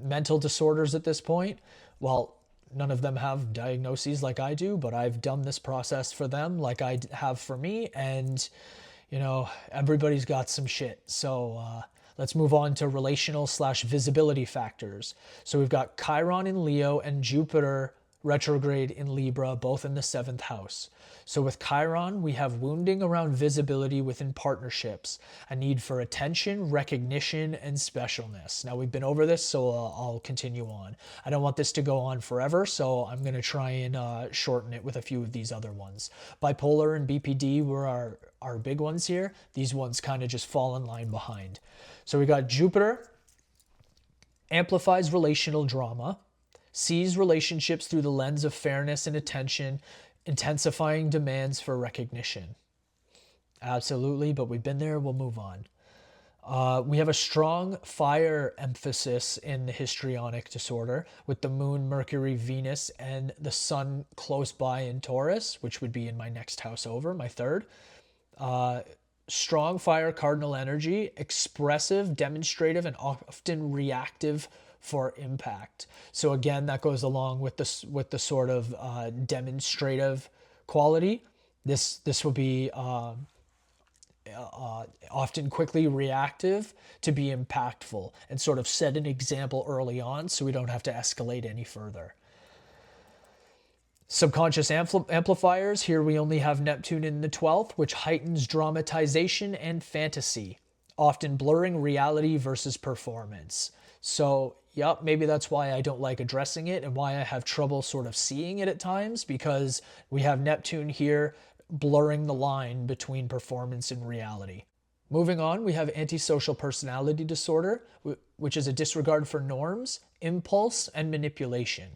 mental disorders at this point. Well, none of them have diagnoses like I do, but I've done this process for them like I have for me. And, everybody's got some shit. So, let's move on to relational/visibility factors. So we've got Chiron in Leo and Jupiter retrograde in Libra, both in the 7th house. So with Chiron, we have wounding around visibility within partnerships, a need for attention, recognition, and specialness. Now we've been over this, so I'll continue on. I don't want this to go on forever, so I'm going to try and shorten it with a few of these other ones. Bipolar and BPD were our big ones here. These ones kind of just fall in line behind. So we got Jupiter, amplifies relational drama, sees relationships through the lens of fairness and attention, intensifying demands for recognition. Absolutely, but we've been there, we'll move on. We have a strong fire emphasis in the histrionic disorder with the moon, Mercury, Venus, and the sun close by in Taurus, which would be in my next house over, my third. Strong fire cardinal energy, expressive, demonstrative, and often reactive for impact. So again, that goes along with the sort of demonstrative quality. This will be often quickly reactive to be impactful and sort of set an example early on so we don't have to escalate any further. Subconscious amplifiers, here we only have Neptune in the 12th, which heightens dramatization and fantasy, often blurring reality versus performance. So, yep, maybe that's why I don't like addressing it and why I have trouble sort of seeing it at times, because we have Neptune here blurring the line between performance and reality. Moving on, we have antisocial personality disorder, which is a disregard for norms, impulse, and manipulation.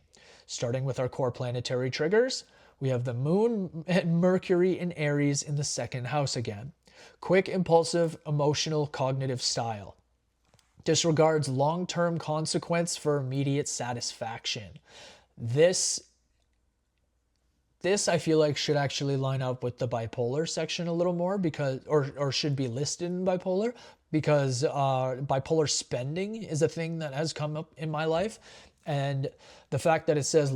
Starting with our core planetary triggers, we have the moon and Mercury in Aries in the 2nd house again. Quick, impulsive, emotional, cognitive style. Disregards long-term consequence for immediate satisfaction. This I feel like should actually line up with the bipolar section a little more, because or should be listed in bipolar, because bipolar spending is a thing that has come up in my life. And the fact that it says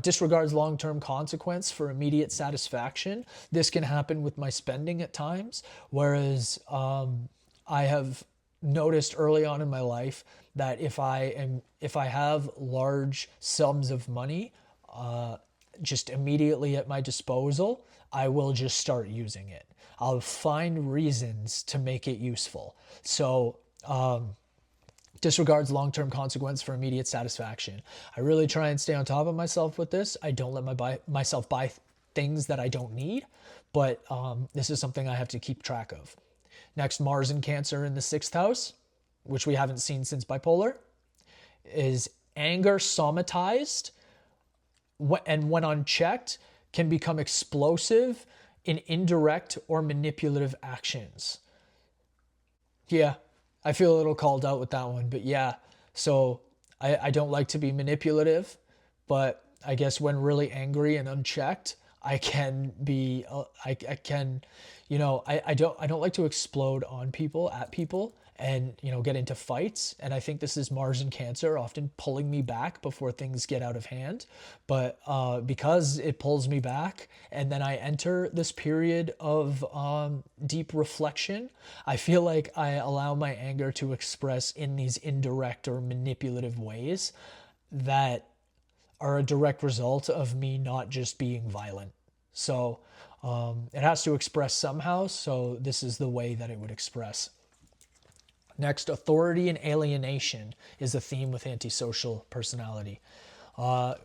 disregards long-term consequence for immediate satisfaction, this can happen with my spending at times. Whereas I have noticed early on in my life that if I have large sums of money just immediately at my disposal, I will just start using it. I'll find reasons to make it useful. So disregards long-term consequence for immediate satisfaction. I really try and stay on top of myself with this. I don't let myself buy things that I don't need, but this is something I have to keep track of. Next, Mars in Cancer in the 6th house, which we haven't seen since bipolar, is anger somatized, and when unchecked, can become explosive in indirect or manipulative actions. Yeah, I feel a little called out with that one, but yeah. So I don't like to be manipulative, but I guess when really angry and unchecked, I can be, I can, I don't like to explode on people, at people, and, get into fights. And I think this is Mars in Cancer often pulling me back before things get out of hand. But because it pulls me back and then I enter this period of deep reflection, I feel like I allow my anger to express in these indirect or manipulative ways that are a direct result of me not just being violent. So it has to express somehow. So this is the way that it would express. Next, authority and alienation is a theme with antisocial personality.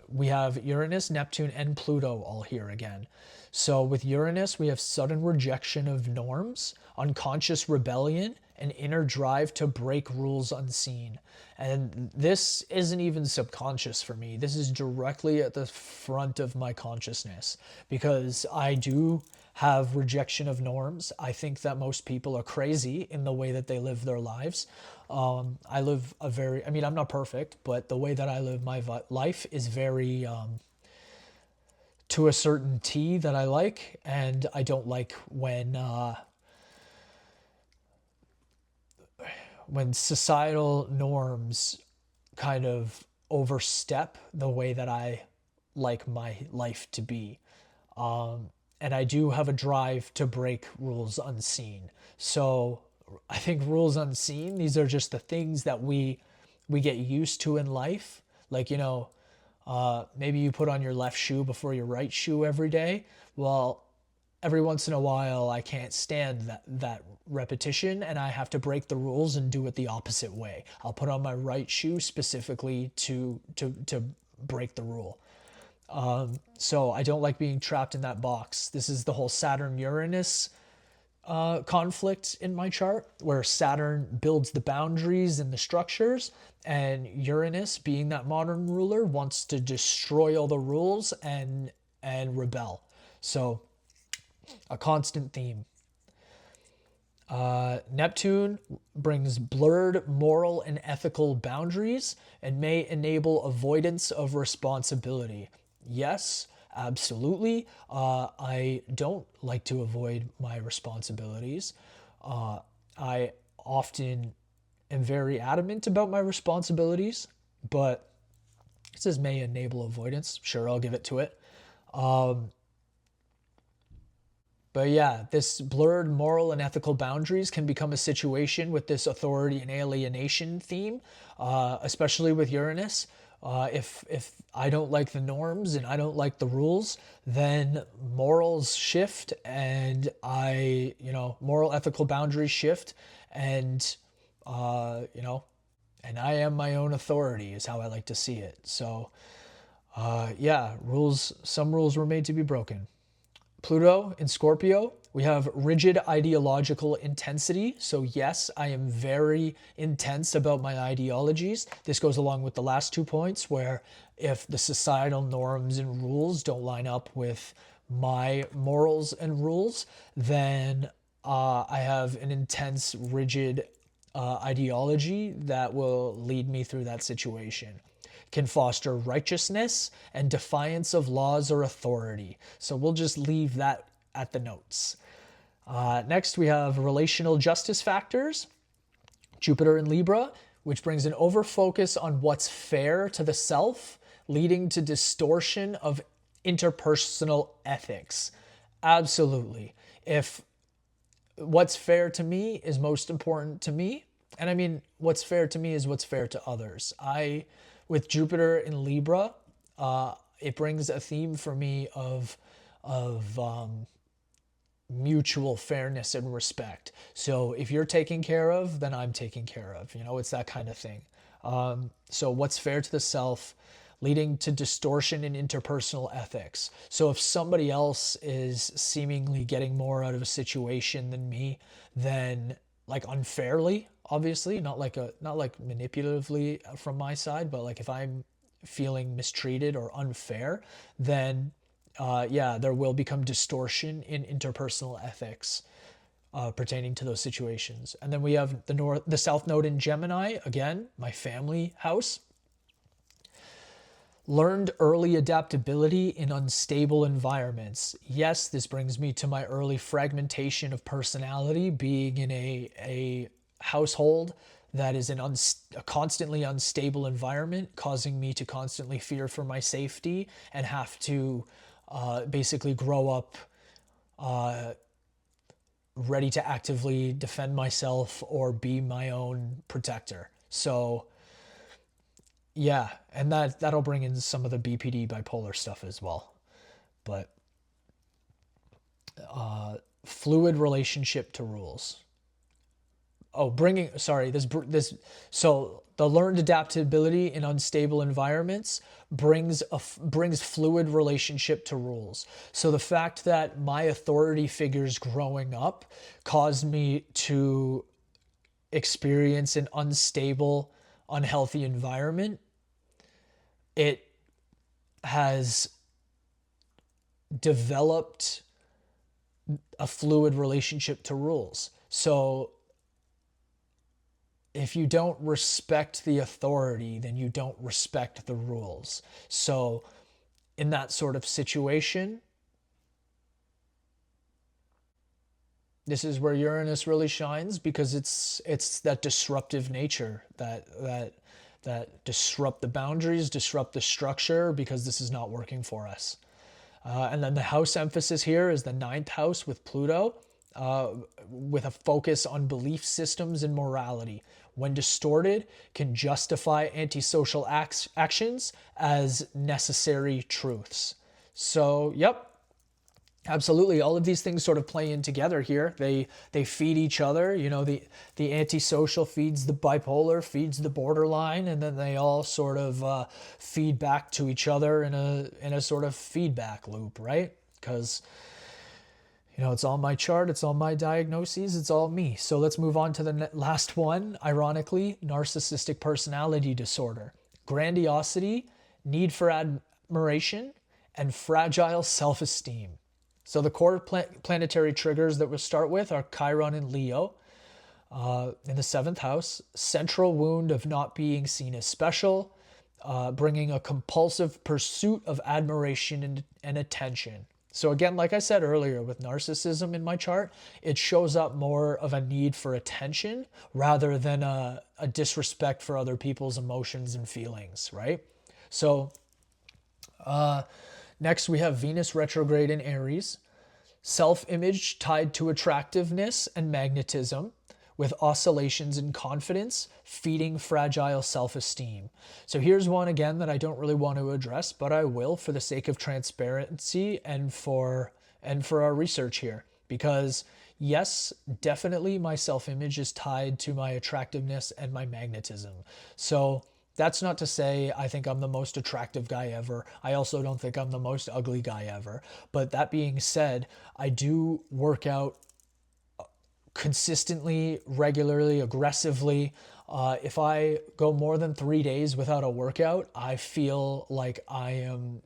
We have Uranus, Neptune, and Pluto all here again. So with Uranus, we have sudden rejection of norms, unconscious rebellion, an inner drive to break rules unseen. And this isn't even subconscious for me. This is directly at the front of my consciousness, because I do have rejection of norms. I think that most people are crazy in the way that they live their lives. I live I'm not perfect, but the way that I live my life is very to a certain T that I like, and I don't like when societal norms kind of overstep the way that I like my life to be. And I do have a drive to break rules unseen. So I think rules unseen, these are just the things that we get used to in life. Like, maybe you put on your left shoe before your right shoe every day. Well, every once in a while I can't stand that repetition, and I have to break the rules and do it the opposite way. I'll put on my right shoe specifically to break the rule. So I don't like being trapped in that box. This is the whole Saturn Uranus conflict in my chart, where Saturn builds the boundaries and the structures, and Uranus, being that modern ruler, wants to destroy all the rules and rebel. So a constant theme. Neptune brings blurred moral and ethical boundaries and may enable avoidance of responsibility. Yes, absolutely. I don't like to avoid my responsibilities. I often am very adamant about my responsibilities, but it says may enable avoidance. Sure, I'll give it to it. But yeah, this blurred moral and ethical boundaries can become a situation with this authority and alienation theme, especially with Uranus. If I don't like the norms and I don't like the rules, then morals shift, and moral ethical boundaries shift, and and I am my own authority is how I like to see it. So yeah, some rules were made to be broken. Pluto in Scorpio, we have rigid ideological intensity. So yes, I am very intense about my ideologies. This goes along with the last 2 points, where if the societal norms and rules don't line up with my morals and rules, then I have an intense, rigid ideology that will lead me through that situation. Can foster righteousness and defiance of laws or authority. So we'll just leave that at the notes. Next, we have relational justice factors. Jupiter in Libra, which brings an overfocus on what's fair to the self, leading to distortion of interpersonal ethics. Absolutely. If what's fair to me is most important to me, and I mean, what's fair to me is what's fair to others. With Jupiter in Libra, it brings a theme for me of mutual fairness and respect. So if you're taken care of, then I'm taken care of. It's that kind of thing. So what's fair to the self, leading to distortion in interpersonal ethics. So if somebody else is seemingly getting more out of a situation than me, then like unfairly, obviously, not like manipulatively from my side, but like if I'm feeling mistreated or unfair, then yeah, there will become distortion in interpersonal ethics pertaining to those situations. And then we have the South Node in Gemini, again, my family house. Learned early adaptability in unstable environments. Yes, this brings me to my early fragmentation of personality, being in a household that is in a constantly unstable environment, causing me to constantly fear for my safety and have to basically grow up ready to actively defend myself or be my own protector. So yeah, and that'll bring in some of the BPD bipolar stuff as well. But fluid relationship to rules. Oh, so the learned adaptability in unstable environments brings fluid relationship to rules. So the fact that my authority figures growing up caused me to experience an unstable, unhealthy environment, it has developed a fluid relationship to rules. So if you don't respect the authority, then you don't respect the rules. So in that sort of situation, this is where Uranus really shines, because it's that disruptive nature that disrupt the boundaries, disrupt the structure, because this is not working for us. And then the house emphasis here is the ninth house with Pluto, with a focus on belief systems and morality. When distorted, can justify antisocial actions as necessary truths. So, yep, absolutely. All of these things sort of play in together here. They feed each other. You know, the antisocial feeds the bipolar, feeds the borderline, and then they all sort of feed back to each other in a sort of feedback loop, right? Because it's all my chart, it's all my diagnoses, it's all me. So let's move on to the last one. Ironically, narcissistic personality disorder. Grandiosity, need for admiration, and fragile self-esteem. So the core planetary triggers that we'll start with are Chiron and Leo in the seventh house. Central wound of not being seen as special, bringing a compulsive pursuit of admiration and attention. So again, like I said earlier, with narcissism in my chart, it shows up more of a need for attention rather than a disrespect for other people's emotions and feelings, right? So next, we have Venus retrograde in Aries. Self-image tied to attractiveness and magnetism, with oscillations in confidence, feeding fragile self-esteem. So here's one again that I don't really want to address, but I will for the sake of transparency and for our research here. Because yes, definitely my self-image is tied to my attractiveness and my magnetism. So that's not to say I think I'm the most attractive guy ever. I also don't think I'm the most ugly guy ever. But that being said, I do work out consistently, regularly, aggressively. If I go more than 3 days without a workout, I feel like I am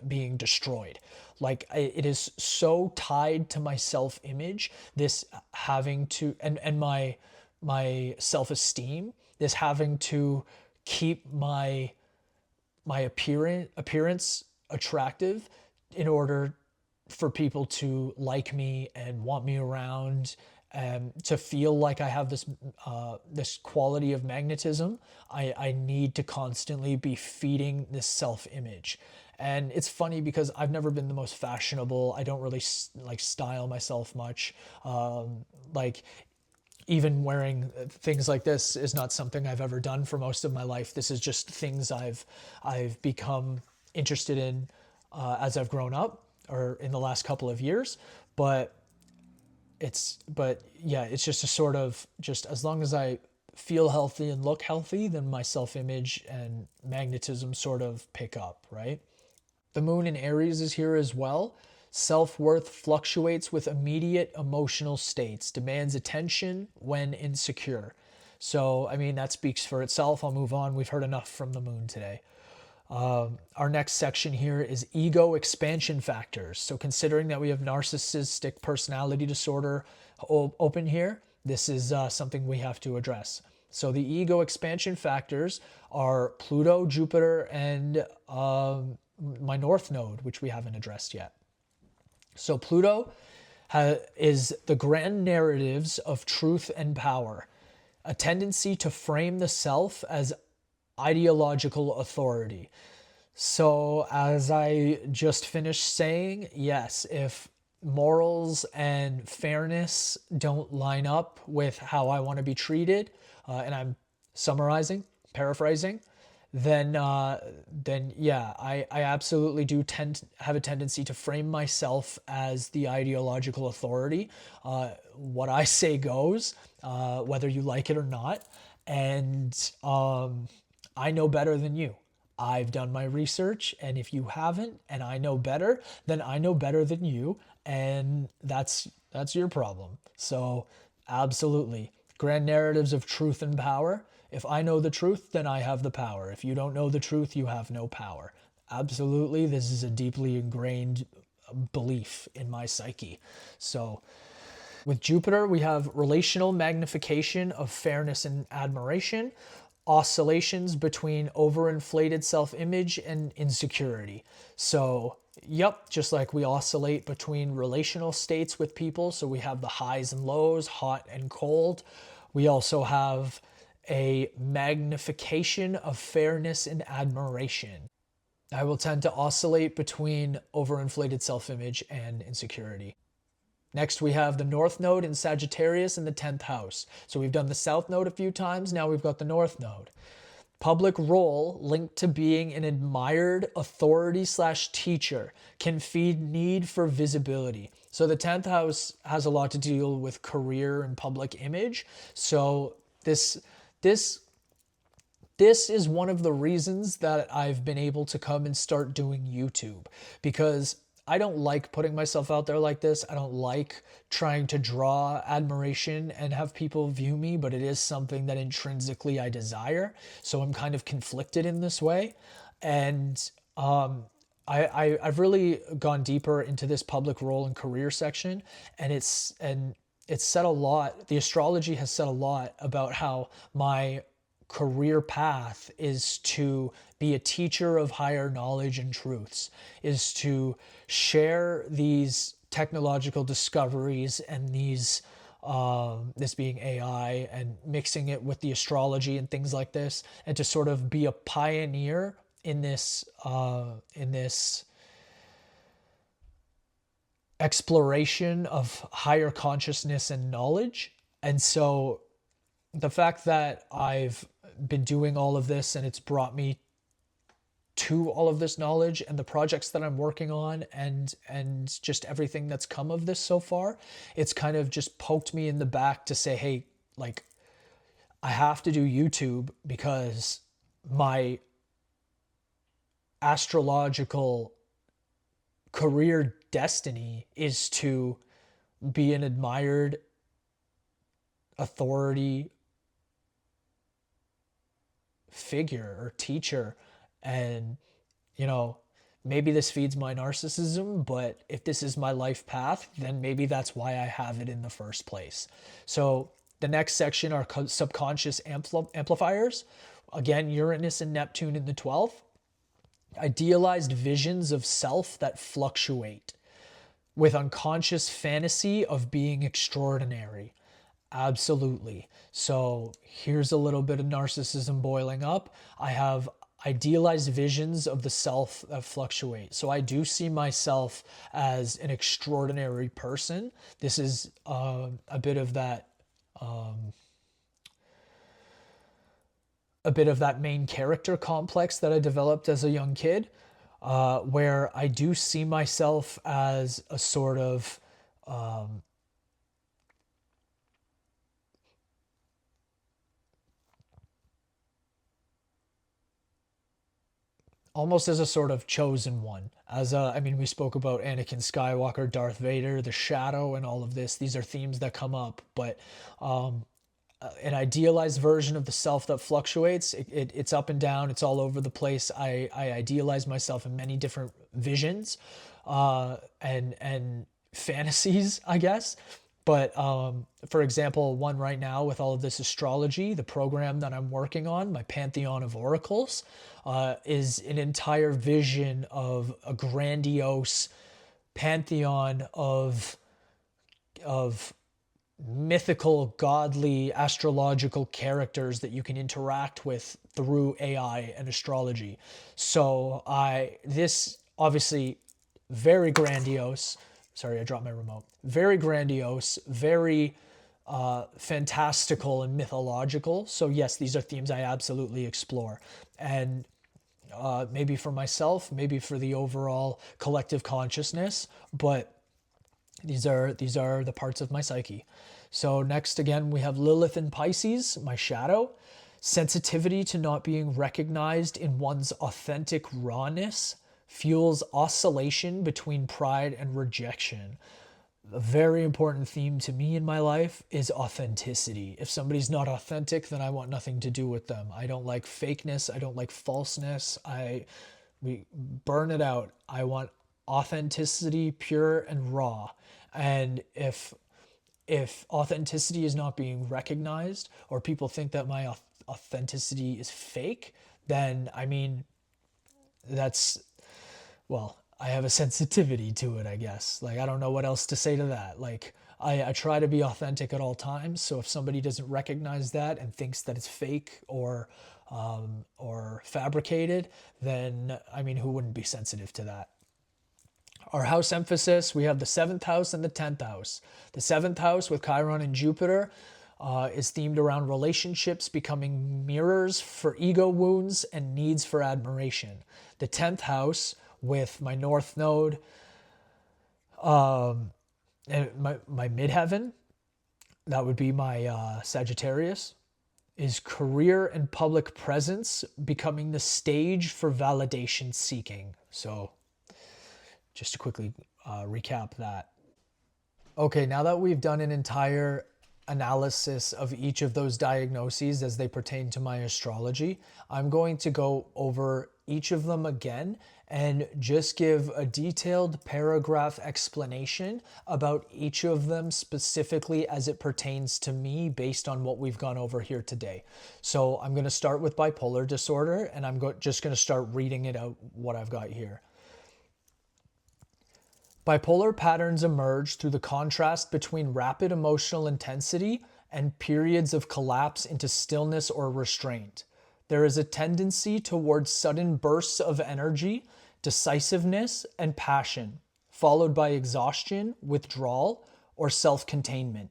being destroyed. Like it is so tied to my self-image, this having to, and my self-esteem, this having to keep my appearance attractive in order for people to like me and want me around, to feel like I have this quality of magnetism. I need to constantly be feeding this self-image. And it's funny because I've never been the most fashionable. I don't really like style myself much. Like even wearing things like this is not something I've ever done for most of my life. This is just things I've become interested in as I've grown up, or in the last couple of years. But yeah, it's just a sort of, just as long as I feel healthy and look healthy, then my self-image and magnetism sort of pick up, right? The moon in Aries is here as well. Self-worth fluctuates with immediate emotional states, demands attention when insecure. So, I mean, that speaks for itself. I'll move on. We've heard enough from the moon today. Our next section here is ego expansion factors. So considering that we have narcissistic personality disorder open here, this is something we have to address. So the ego expansion factors are Pluto, Jupiter, and my North Node, which we haven't addressed yet. So Pluto is the grand narratives of truth and power, a tendency to frame the self as ideological authority. So as I just finished saying, yes, if morals and fairness don't line up with how I want to be treated, and I'm summarizing, paraphrasing, then yeah, I absolutely do have a tendency to frame myself as the ideological authority. What I say goes, whether you like it or not. And I know better than you. I've done my research, and if you haven't, and I know better, then I know better than you, and that's your problem. So absolutely, grand narratives of truth and power. If I know the truth, then I have the power. If you don't know the truth, you have no power. Absolutely, this is a deeply ingrained belief in my psyche. So with Jupiter, we have relational magnification of fairness and admiration, oscillations between overinflated self-image and insecurity. So, yep, just like we oscillate between relational states with people, so we have the highs and lows, hot and cold, we also have a magnification of fairness and admiration. I will tend to oscillate between overinflated self-image and insecurity. Next, we have the North Node in Sagittarius in the 10th house. So we've done the South Node a few times, now we've got the North Node. Public role linked to being an admired authority slash teacher can feed need for visibility. So the 10th house has a lot to deal with career and public image. So this is one of the reasons that I've been able to come and start doing YouTube, because I don't like putting myself out there like this. I don't like trying to draw admiration and have people view me, but it is something that intrinsically I desire. So I'm kind of conflicted in this way. And I've really gone deeper into this public role and career section, and it's said a lot. The astrology has said a lot about how my career path is to be a teacher of higher knowledge and truths, is to share these technological discoveries and these this being AI and mixing it with the astrology and things like this, and to sort of be a pioneer in this exploration of higher consciousness and knowledge. And so the fact that I've been doing all of this and it's brought me to all of this knowledge and the projects that I'm working on and just everything that's come of this so far, it's kind of just poked me in the back to say, hey, like, I have to do YouTube because my astrological career destiny is to be an admired authority figure or teacher. And maybe this feeds my narcissism, but if this is my life path, then maybe that's why I have it in the first place. So the next section are subconscious amplifiers. Again, Uranus and Neptune in the 12th. Idealized visions of self that fluctuate with unconscious fantasy of being extraordinary. Absolutely. So here's a little bit of narcissism boiling up. I have idealized visions of the self that fluctuate. So I do see myself as an extraordinary person. This is a bit of that main character complex that I developed as a young kid, where I do see myself as a sort of almost as a sort of chosen one. We spoke about Anakin Skywalker, Darth Vader, the shadow, and all of this. These are themes that come up, but an idealized version of the self that fluctuates. It's up and down. It's all over the place. I idealize myself in many different visions and fantasies, I guess. But for example, one right now with all of this astrology, the program that I'm working on, my Pantheon of Oracles, is an entire vision of a grandiose pantheon of mythical, godly, astrological characters that you can interact with through AI and astrology. So this obviously very grandiose. Sorry, I dropped my remote. Very grandiose, very fantastical and mythological. So yes, these are themes I absolutely explore. And maybe for myself, maybe for the overall collective consciousness, but these are the parts of my psyche. So next, again, we have Lilith in Pisces, my shadow. Sensitivity to not being recognized in one's authentic rawness fuels oscillation between pride and rejection. A very important theme to me in my life is authenticity. If somebody's not authentic, then I want nothing to do with them. I don't like fakeness. I don't like falseness. We burn it out. I want authenticity, pure and raw. And if authenticity is not being recognized, or people think that my authenticity is fake, then I mean, that's, well, I have a sensitivity to it, I guess. Like, I don't know what else to say to that. Like, I try to be authentic at all times. So if somebody doesn't recognize that and thinks that it's fake or fabricated, then I mean, who wouldn't be sensitive to that? Our house emphasis, we have the seventh house and the 10th house. The seventh house with Chiron and Jupiter is themed around relationships becoming mirrors for ego wounds and needs for admiration. The 10th house with my North Node and my midheaven, that would be my Sagittarius, is career and public presence becoming the stage for validation seeking. So just to quickly recap that. Okay, now that we've done an entire analysis of each of those diagnoses as they pertain to my astrology, I'm going to go over each of them again and just give a detailed paragraph explanation about each of them specifically as it pertains to me based on what we've gone over here today. So I'm going to start with bipolar disorder, and I'm just going to start reading it out what I've got here. Bipolar patterns emerge through the contrast between rapid emotional intensity and periods of collapse into stillness or restraint. There is a tendency towards sudden bursts of energy, decisiveness, and passion, followed by exhaustion, withdrawal, or self-containment.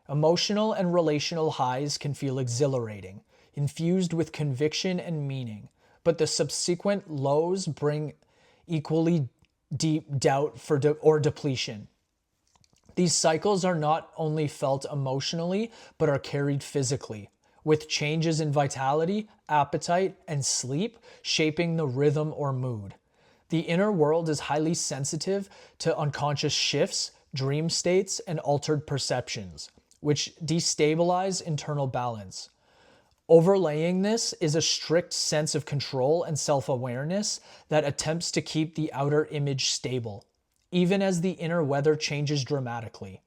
Emotional and relational highs can feel exhilarating, infused with conviction and meaning, but the subsequent lows bring equally deep doubt or depletion. These cycles are not only felt emotionally, but are carried physically, with changes in vitality, appetite, and sleep shaping the rhythm or mood. The inner world is highly sensitive to unconscious shifts, dream states, and altered perceptions, which destabilize internal balance. Overlaying this is a strict sense of control and self-awareness that attempts to keep the outer image stable, even as the inner weather changes dramatically.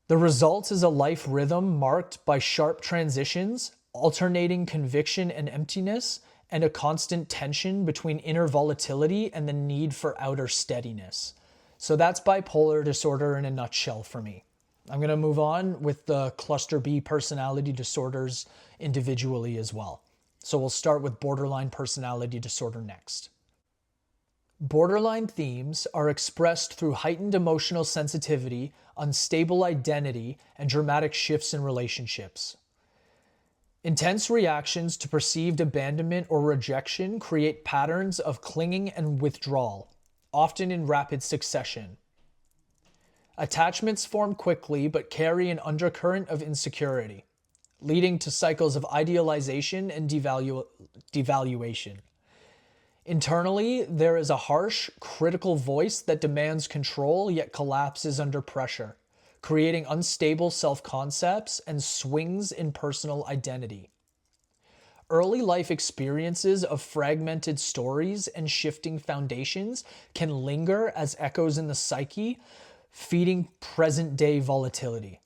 The result is a life rhythm marked by sharp transitions, alternating conviction and emptiness, and a constant tension between inner volatility and the need for outer steadiness. So that's bipolar disorder in a nutshell for me. I'm going to move on with the cluster B personality disorders individually as well. So we'll start with borderline personality disorder next. Borderline themes are expressed through heightened emotional sensitivity, unstable identity, and dramatic shifts in relationships. Intense reactions to perceived abandonment or rejection create patterns of clinging and withdrawal, often in rapid succession. Attachments form quickly but carry an undercurrent of insecurity, leading to cycles of idealization and devaluation. Internally, there is a harsh, critical voice that demands control yet collapses under pressure, creating unstable self-concepts and swings in personal identity. Early life experiences of fragmented stories and shifting foundations can linger as echoes in the psyche, feeding present-day volatility.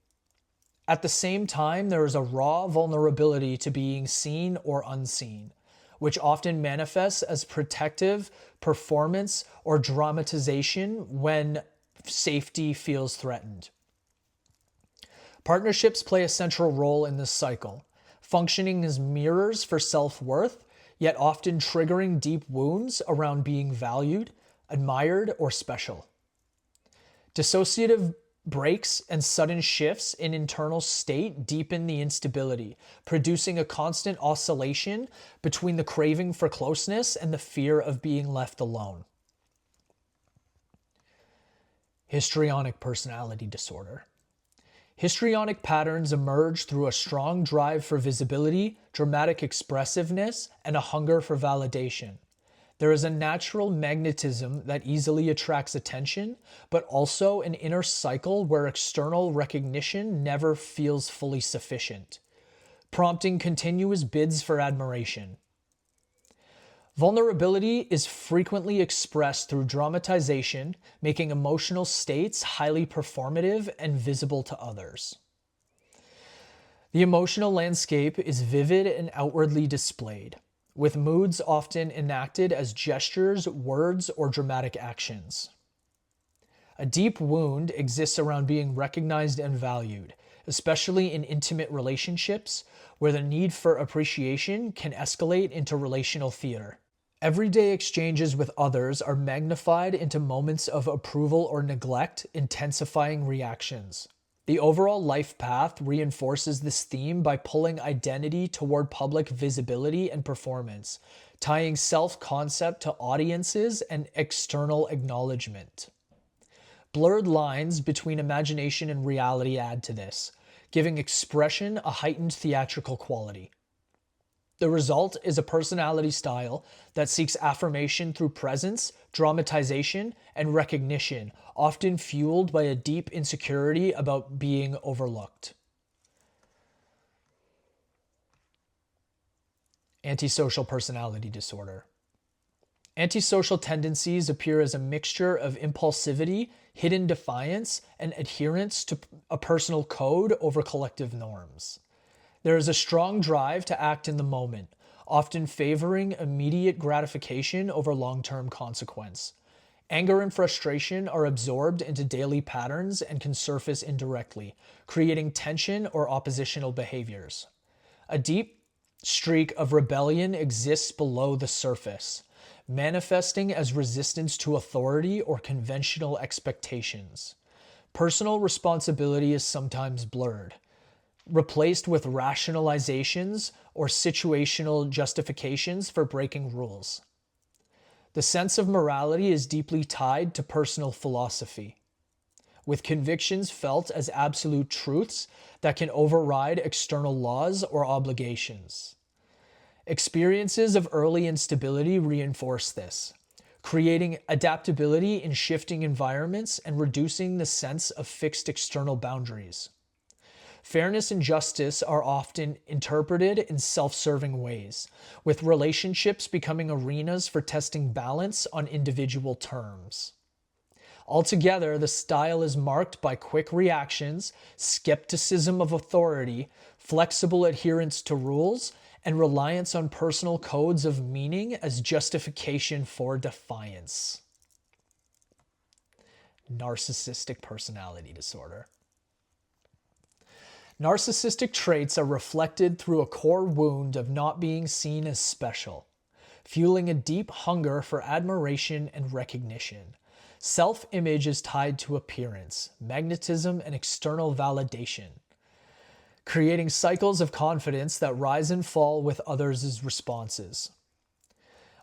At the same time, there is a raw vulnerability to being seen or unseen, which often manifests as protective, performance, or dramatization when safety feels threatened. Partnerships play a central role in this cycle, functioning as mirrors for self-worth, yet often triggering deep wounds around being valued, admired, or special. Dissociative breaks and sudden shifts in internal state deepen the instability, producing a constant oscillation between the craving for closeness and the fear of being left alone. Histrionic personality disorder. Histrionic patterns emerge through a strong drive for visibility, dramatic expressiveness, and a hunger for validation. There is a natural magnetism that easily attracts attention, but also an inner cycle where external recognition never feels fully sufficient, prompting continuous bids for admiration. Vulnerability is frequently expressed through dramatization, making emotional states highly performative and visible to others. The emotional landscape is vivid and outwardly displayed, with moods often enacted as gestures, words, or dramatic actions. A deep wound exists around being recognized and valued, especially in intimate relationships where the need for appreciation can escalate into relational theater. Everyday exchanges with others are magnified into moments of approval or neglect, intensifying reactions. The overall life path reinforces this theme by pulling identity toward public visibility and performance, tying self-concept to audiences and external acknowledgement. Blurred lines between imagination and reality add to this, giving expression a heightened theatrical quality. The result is a personality style that seeks affirmation through presence, dramatization, and recognition, often fueled by a deep insecurity about being overlooked. Antisocial personality disorder. Antisocial tendencies appear as a mixture of impulsivity, hidden defiance, and adherence to a personal code over collective norms. There is a strong drive to act in the moment, often favoring immediate gratification over long-term consequence. Anger and frustration are absorbed into daily patterns and can surface indirectly, creating tension or oppositional behaviors. A deep streak of rebellion exists below the surface, manifesting as resistance to authority or conventional expectations. Personal responsibility is sometimes blurred, replaced with rationalizations or situational justifications for breaking rules. The sense of morality is deeply tied to personal philosophy, with convictions felt as absolute truths that can override external laws or obligations. Experiences of early instability reinforce this, creating adaptability in shifting environments and reducing the sense of fixed external boundaries. Fairness and justice are often interpreted in self-serving ways, with relationships becoming arenas for testing balance on individual terms. Altogether, the style is marked by quick reactions, skepticism of authority, flexible adherence to rules, and reliance on personal codes of meaning as justification for defiance. Narcissistic personality disorder. Narcissistic traits are reflected through a core wound of not being seen as special, fueling a deep hunger for admiration and recognition. Self-image is tied to appearance, magnetism, and external validation, creating cycles of confidence that rise and fall with others' responses.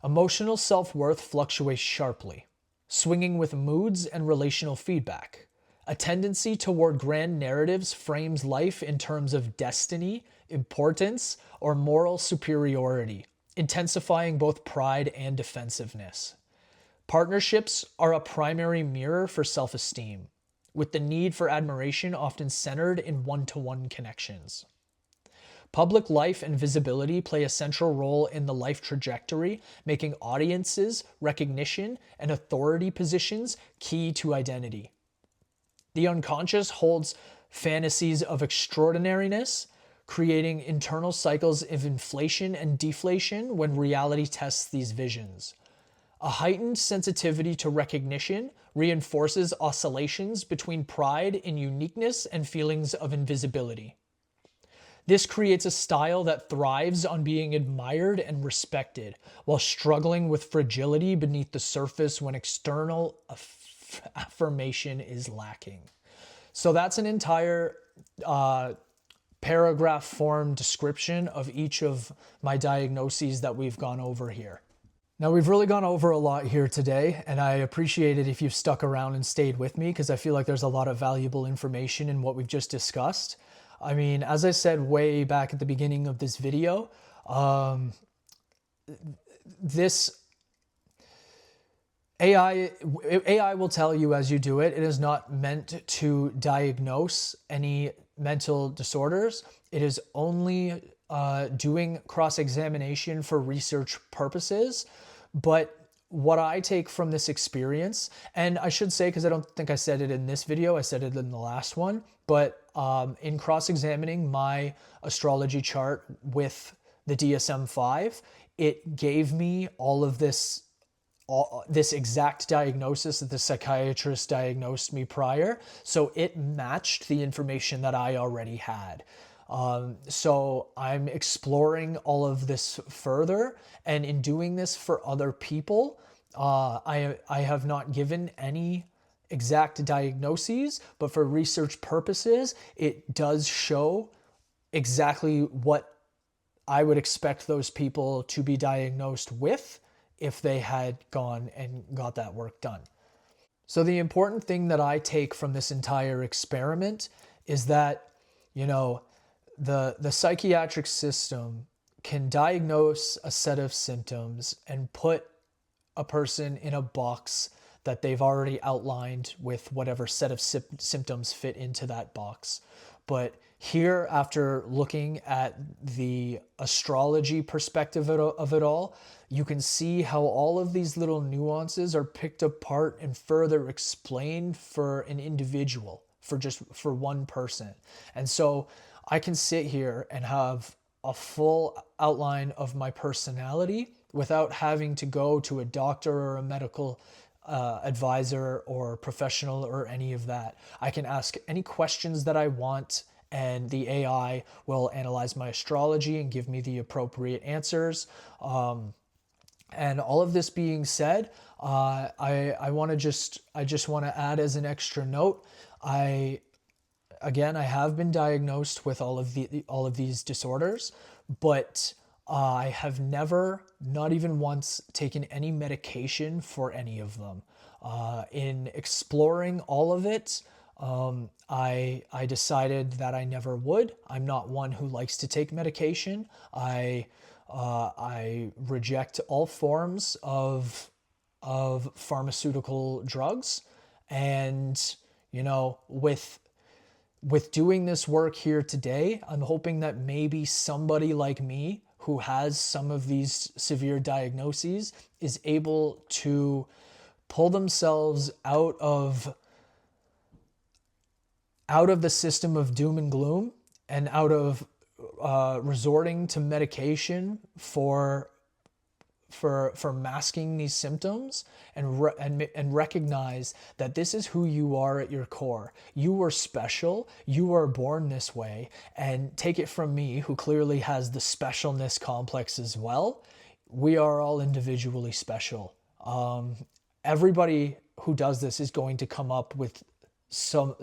Emotional self-worth fluctuates sharply, swinging with moods and relational feedback. A tendency toward grand narratives frames life in terms of destiny, importance, or moral superiority, intensifying both pride and defensiveness. Partnerships are a primary mirror for self-esteem, with the need for admiration often centered in one-to-one connections. Public life and visibility play a central role in the life trajectory, making audiences, recognition, and authority positions key to identity. The unconscious holds fantasies of extraordinariness, creating internal cycles of inflation and deflation when reality tests these visions. A heightened sensitivity to recognition reinforces oscillations between pride in uniqueness and feelings of invisibility. This creates a style that thrives on being admired and respected, while struggling with fragility beneath the surface when external affirmation is lacking. So that's an entire paragraph form description of each of my diagnoses that we've gone over here. Now, we've really gone over a lot here today, and I appreciate it if you've stuck around and stayed with me, because I feel like there's a lot of valuable information in what we've just discussed. I mean, as I said way back at the beginning of this video, this AI will tell you as you do it. It is not meant to diagnose any mental disorders. It is only doing cross-examination for research purposes. But what I take from this experience, and I should say, because I don't think I said it in this video, I said it in the last one, but in cross-examining my astrology chart with the DSM-5, it gave me all of this exact diagnosis that the psychiatrist diagnosed me prior. So it matched the information that I already had. So I'm exploring all of this further, and in doing this for other people, I have not given any exact diagnoses, but for research purposes, it does show exactly what I would expect those people to be diagnosed with if they had gone and got that work done. So the important thing that I take from this entire experiment is that, you know, the psychiatric system can diagnose a set of symptoms and put a person in a box that they've already outlined with whatever set of symptoms fit into that box. But here, after looking at the astrology perspective of it all, you can see how all of these little nuances are picked apart and further explained for an individual, for one person. And so I can sit here and have a full outline of my personality without having to go to a doctor or a medical advisor or professional or any of that. I can ask any questions that I want, and the AI will analyze my astrology and give me the appropriate answers. And all of this being said, I just want to add as an extra note, I have been diagnosed with all of these disorders, but I have never, not even once, taken any medication for any of them. In exploring all of it, I decided that I never would. I'm not one who likes to take medication. I reject all forms of pharmaceutical drugs, and you know, with doing this work here today, I'm hoping that maybe somebody like me who has some of these severe diagnoses is able to pull themselves out of the system of doom and gloom, and out of resorting to medication for masking these symptoms, and recognize that this is who you are at your core. You are special. You are born this way. And take it from me, who clearly has the specialness complex as well. We are all individually special. Everybody who does this is going to come up with some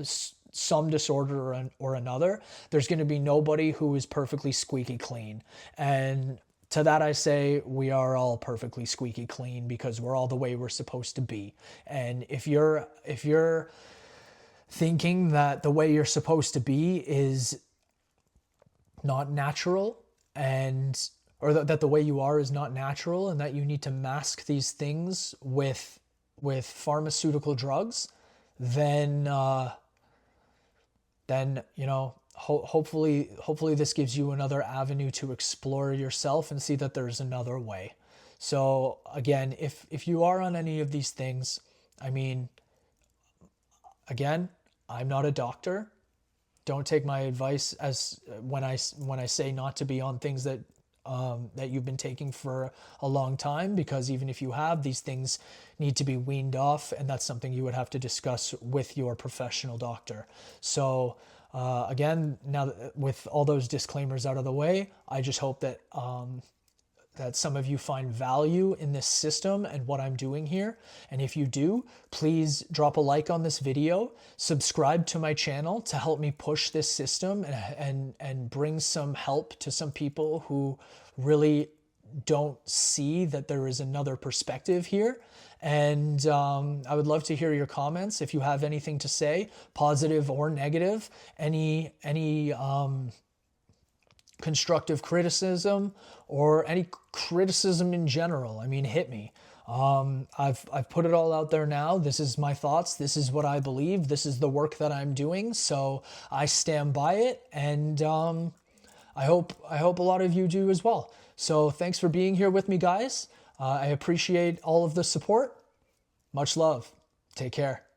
disorder or another. There's going to be nobody who is perfectly squeaky clean. And to that I say, we are all perfectly squeaky clean because we're all the way we're supposed to be. And if you're thinking that the way you're supposed to be is not natural, or that the way you are is not natural, and that you need to mask these things with pharmaceutical drugs, then you know, hopefully this gives you another avenue to explore yourself and see that there's another way. So again, if you are on any of these things, I mean, again, I'm not a doctor. Don't take my advice as when I say not to be on things that you've been taking for a long time, because even if you have, these things need to be weaned off, and that's something you would have to discuss with your professional doctor. So again, now that, with all those disclaimers out of the way, I just hope that that some of you find value in this system and what I'm doing here. And if you do, please drop a like on this video, subscribe to my channel to help me push this system and bring some help to some people who really don't see that there is another perspective here. And I would love to hear your comments. If you have anything to say, positive or negative, any constructive criticism or any criticism in general, I mean, hit me. I've put it all out there now. This is my thoughts. This is what I believe. This is the work that I'm doing. So I stand by it, and I hope a lot of you do as well. So thanks for being here with me, guys. I appreciate all of the support. Much love. Take care.